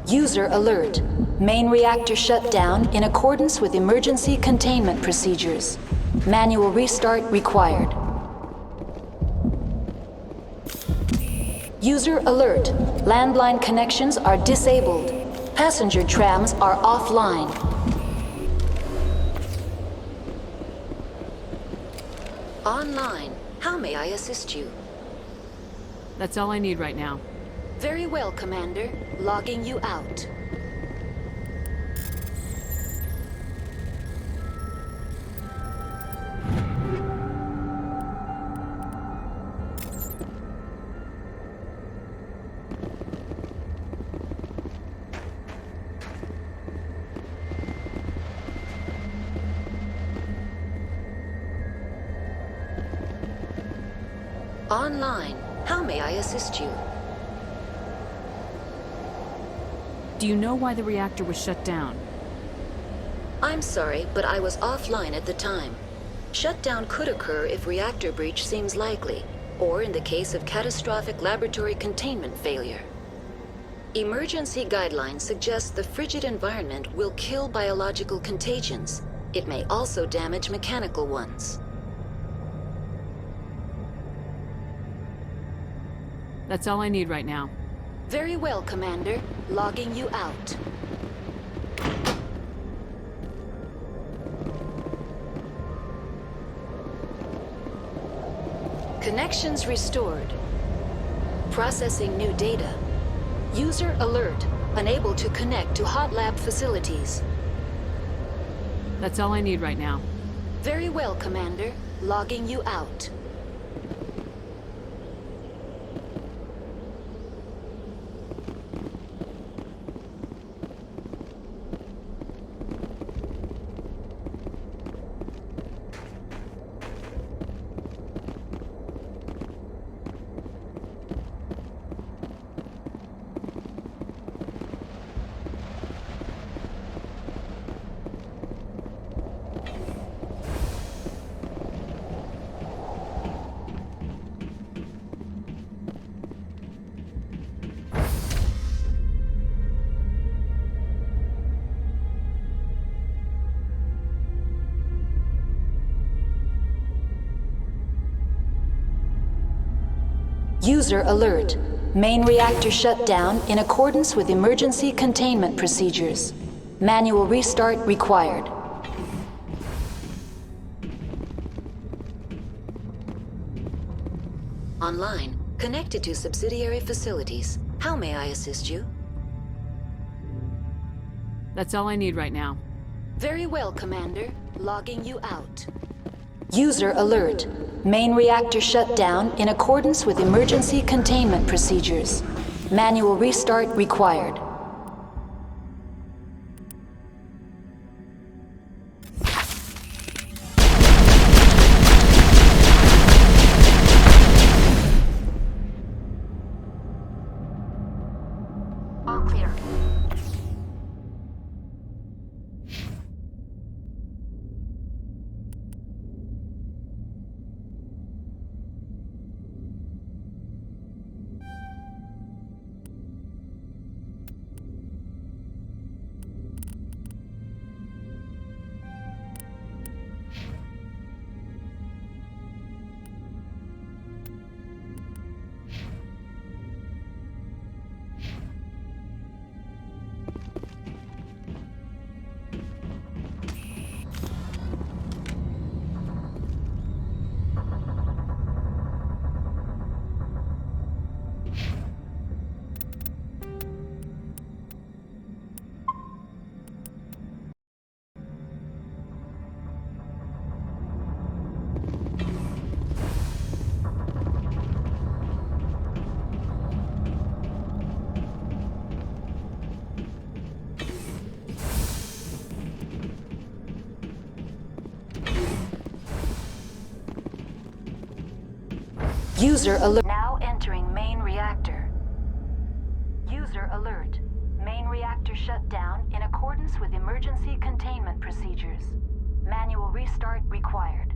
User alert. Main reactor shut down in accordance with emergency containment procedures. Manual restart required. User alert. Landline connections are disabled. Passenger trams are offline. Online. How may I assist you? That's all I need right now. Very well, Commander. Logging you out. Online. How may I assist you? Do you know why the reactor was shut down? I'm sorry, but I was offline at the time. Shutdown could occur if reactor breach seems likely, or in the case of catastrophic laboratory containment failure. Emergency guidelines suggest the frigid environment will kill biological contagions. It may also damage mechanical ones. That's all I need right now. Very well, Commander. Logging you out. Connections restored. Processing new data. User alert. Unable to connect to hot lab facilities. That's all I need right now. Very well, Commander. Logging you out. User alert. Main reactor shut down in accordance with emergency containment procedures. Manual restart required. Online. Connected to subsidiary facilities. How may I assist you? That's all I need right now. Very well, Commander. Logging you out. User alert. Main reactor shut down in accordance with emergency containment procedures. Manual restart required. All clear. User alert. Now entering main reactor. User alert. Main reactor shut down in accordance with emergency containment procedures. Manual restart required.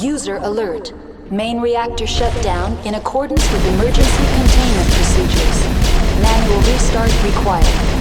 User alert. Main reactor shut down in accordance with emergency containment procedures. Manual restart required.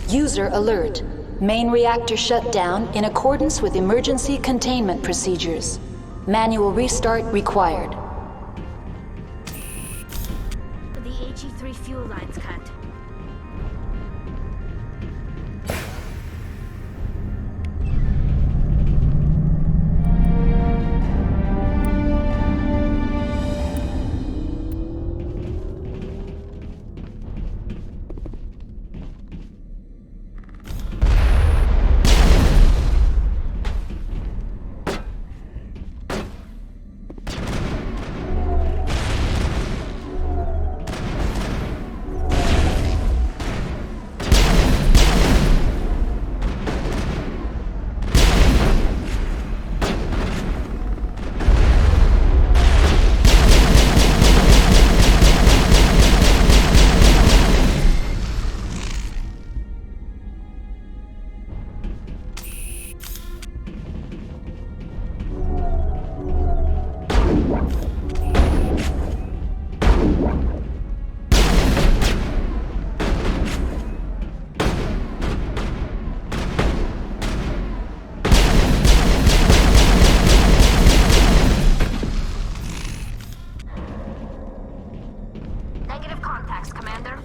User alert. Main reactor shut down in accordance with emergency containment procedures. Manual restart required. The HE3 fuel line's cut. Negative contacts, Commander.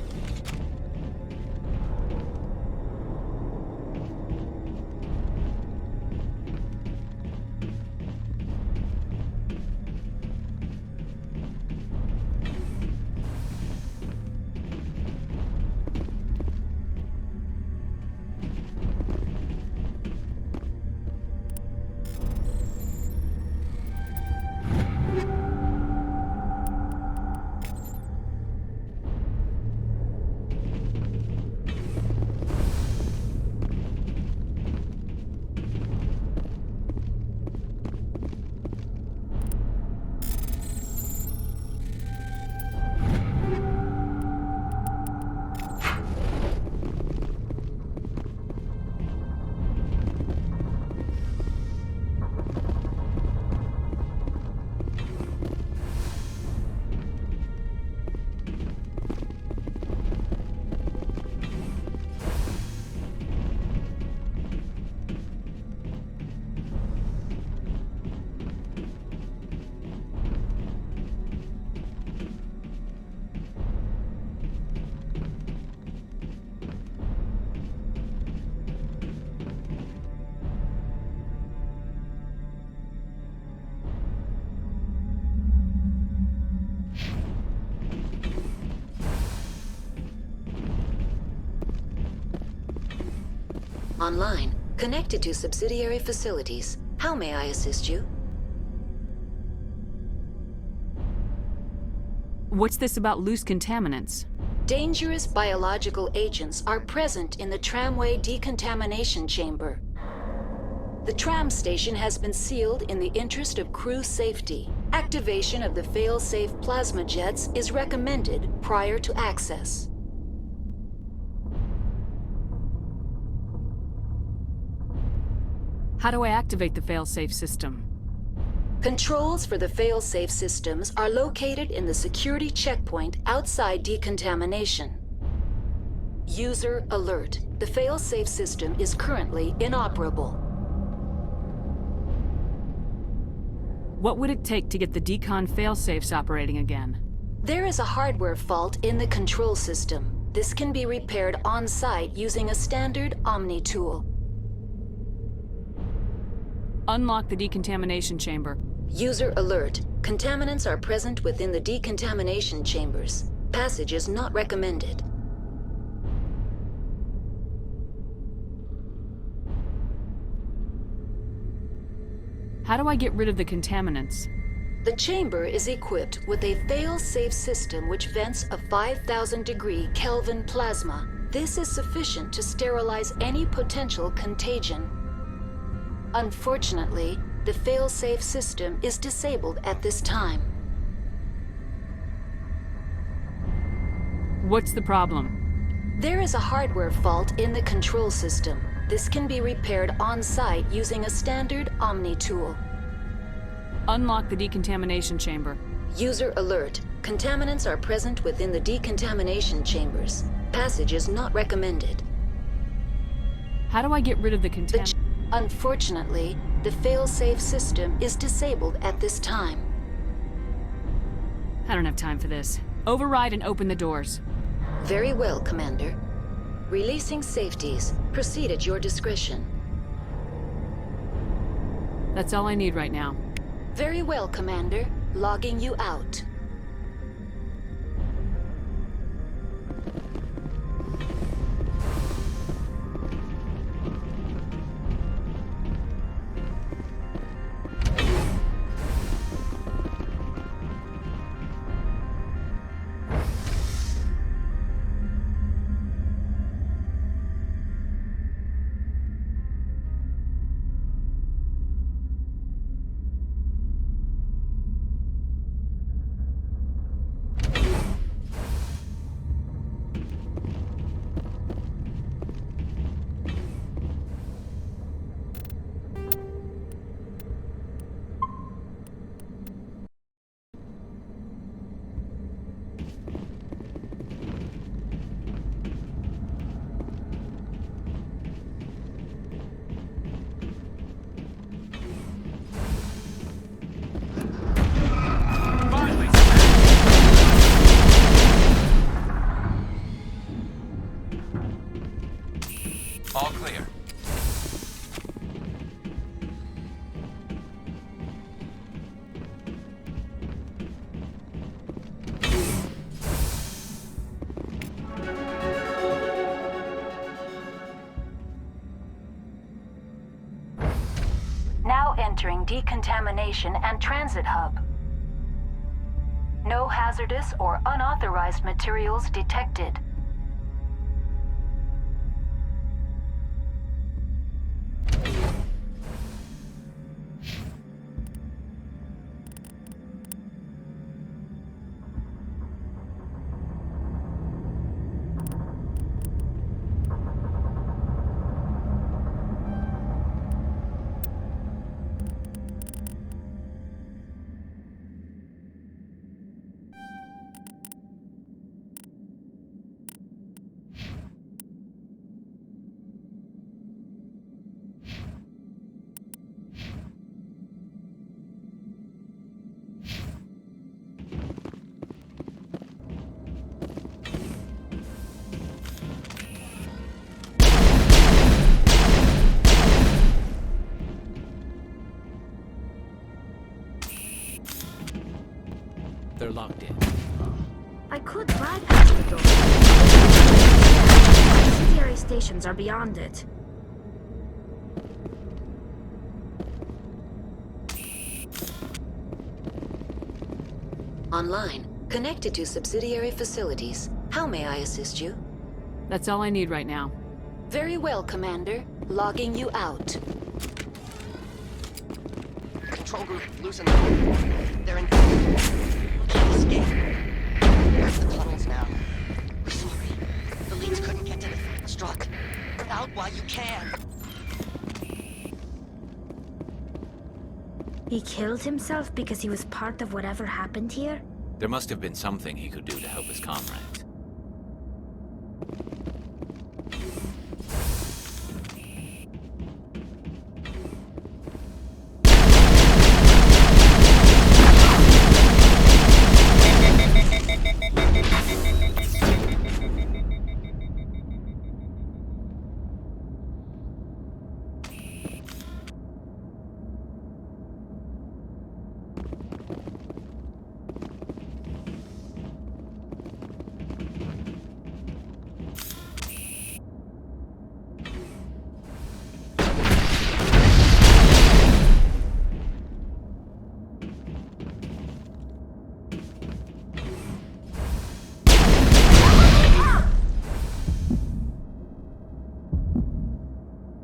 Online, connected to subsidiary facilities. How may I assist you? What's this about loose contaminants? Dangerous biological agents are present in the tramway decontamination chamber. The tram station has been sealed in the interest of crew safety. Activation of the fail-safe plasma jets is recommended prior to access. How do I activate the fail-safe system? Controls for the fail-safe systems are located in the security checkpoint outside decontamination. User alert. The fail-safe system is currently inoperable. What would it take to get the decon fail-safes operating again? There is a hardware fault in the control system. This can be repaired on-site using a standard Omni tool. Unlock the decontamination chamber. User alert. Contaminants are present within the decontamination chambers. Passage is not recommended. How do I get rid of the contaminants? The chamber is equipped with a fail-safe system which vents a 5,000-degree Kelvin plasma. This is sufficient to sterilize any potential contagion. Unfortunately, the fail-safe system is disabled at this time. What's the problem? There is a hardware fault in the control system. This can be repaired on-site using a standard Omni tool. Unlock the decontamination chamber. User alert. Contaminants are present within the decontamination chambers. Passage is not recommended. How do I get rid of the contaminants? Unfortunately, the fail-safe system is disabled at this time. I don't have time for this. Override and open the doors. Very well, Commander. Releasing safeties. Proceed at your discretion. That's all I need right now. Very well, Commander. Logging you out. All clear. Now entering decontamination and transit hub. No hazardous or unauthorized materials detected. They're locked in. I could bypass the door. Subsidiary stations are beyond it. Online, connected to subsidiary facilities. How may I assist you? That's all I need right now. Very well, Commander. Logging you out. Control group, losing them. They're in... Can't escape. There's the tunnels now. We're sorry. The leads couldn't get to the struck. Get out while you can. He killed himself because he was part of whatever happened here? There must have been something he could do to help his comrades.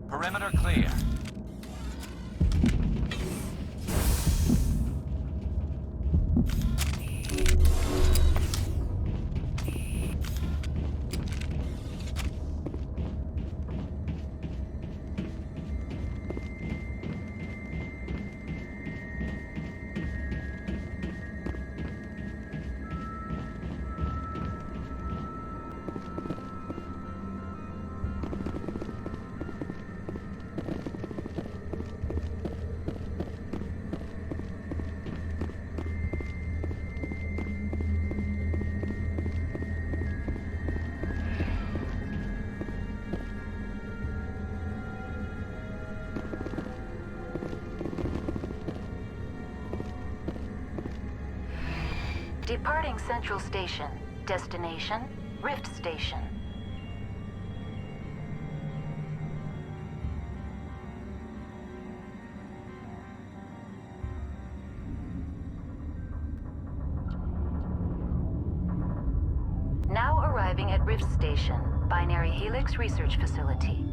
Perimeter clear. Departing Central Station. Destination, Rift Station. Now arriving at Rift Station, Binary Helix Research Facility.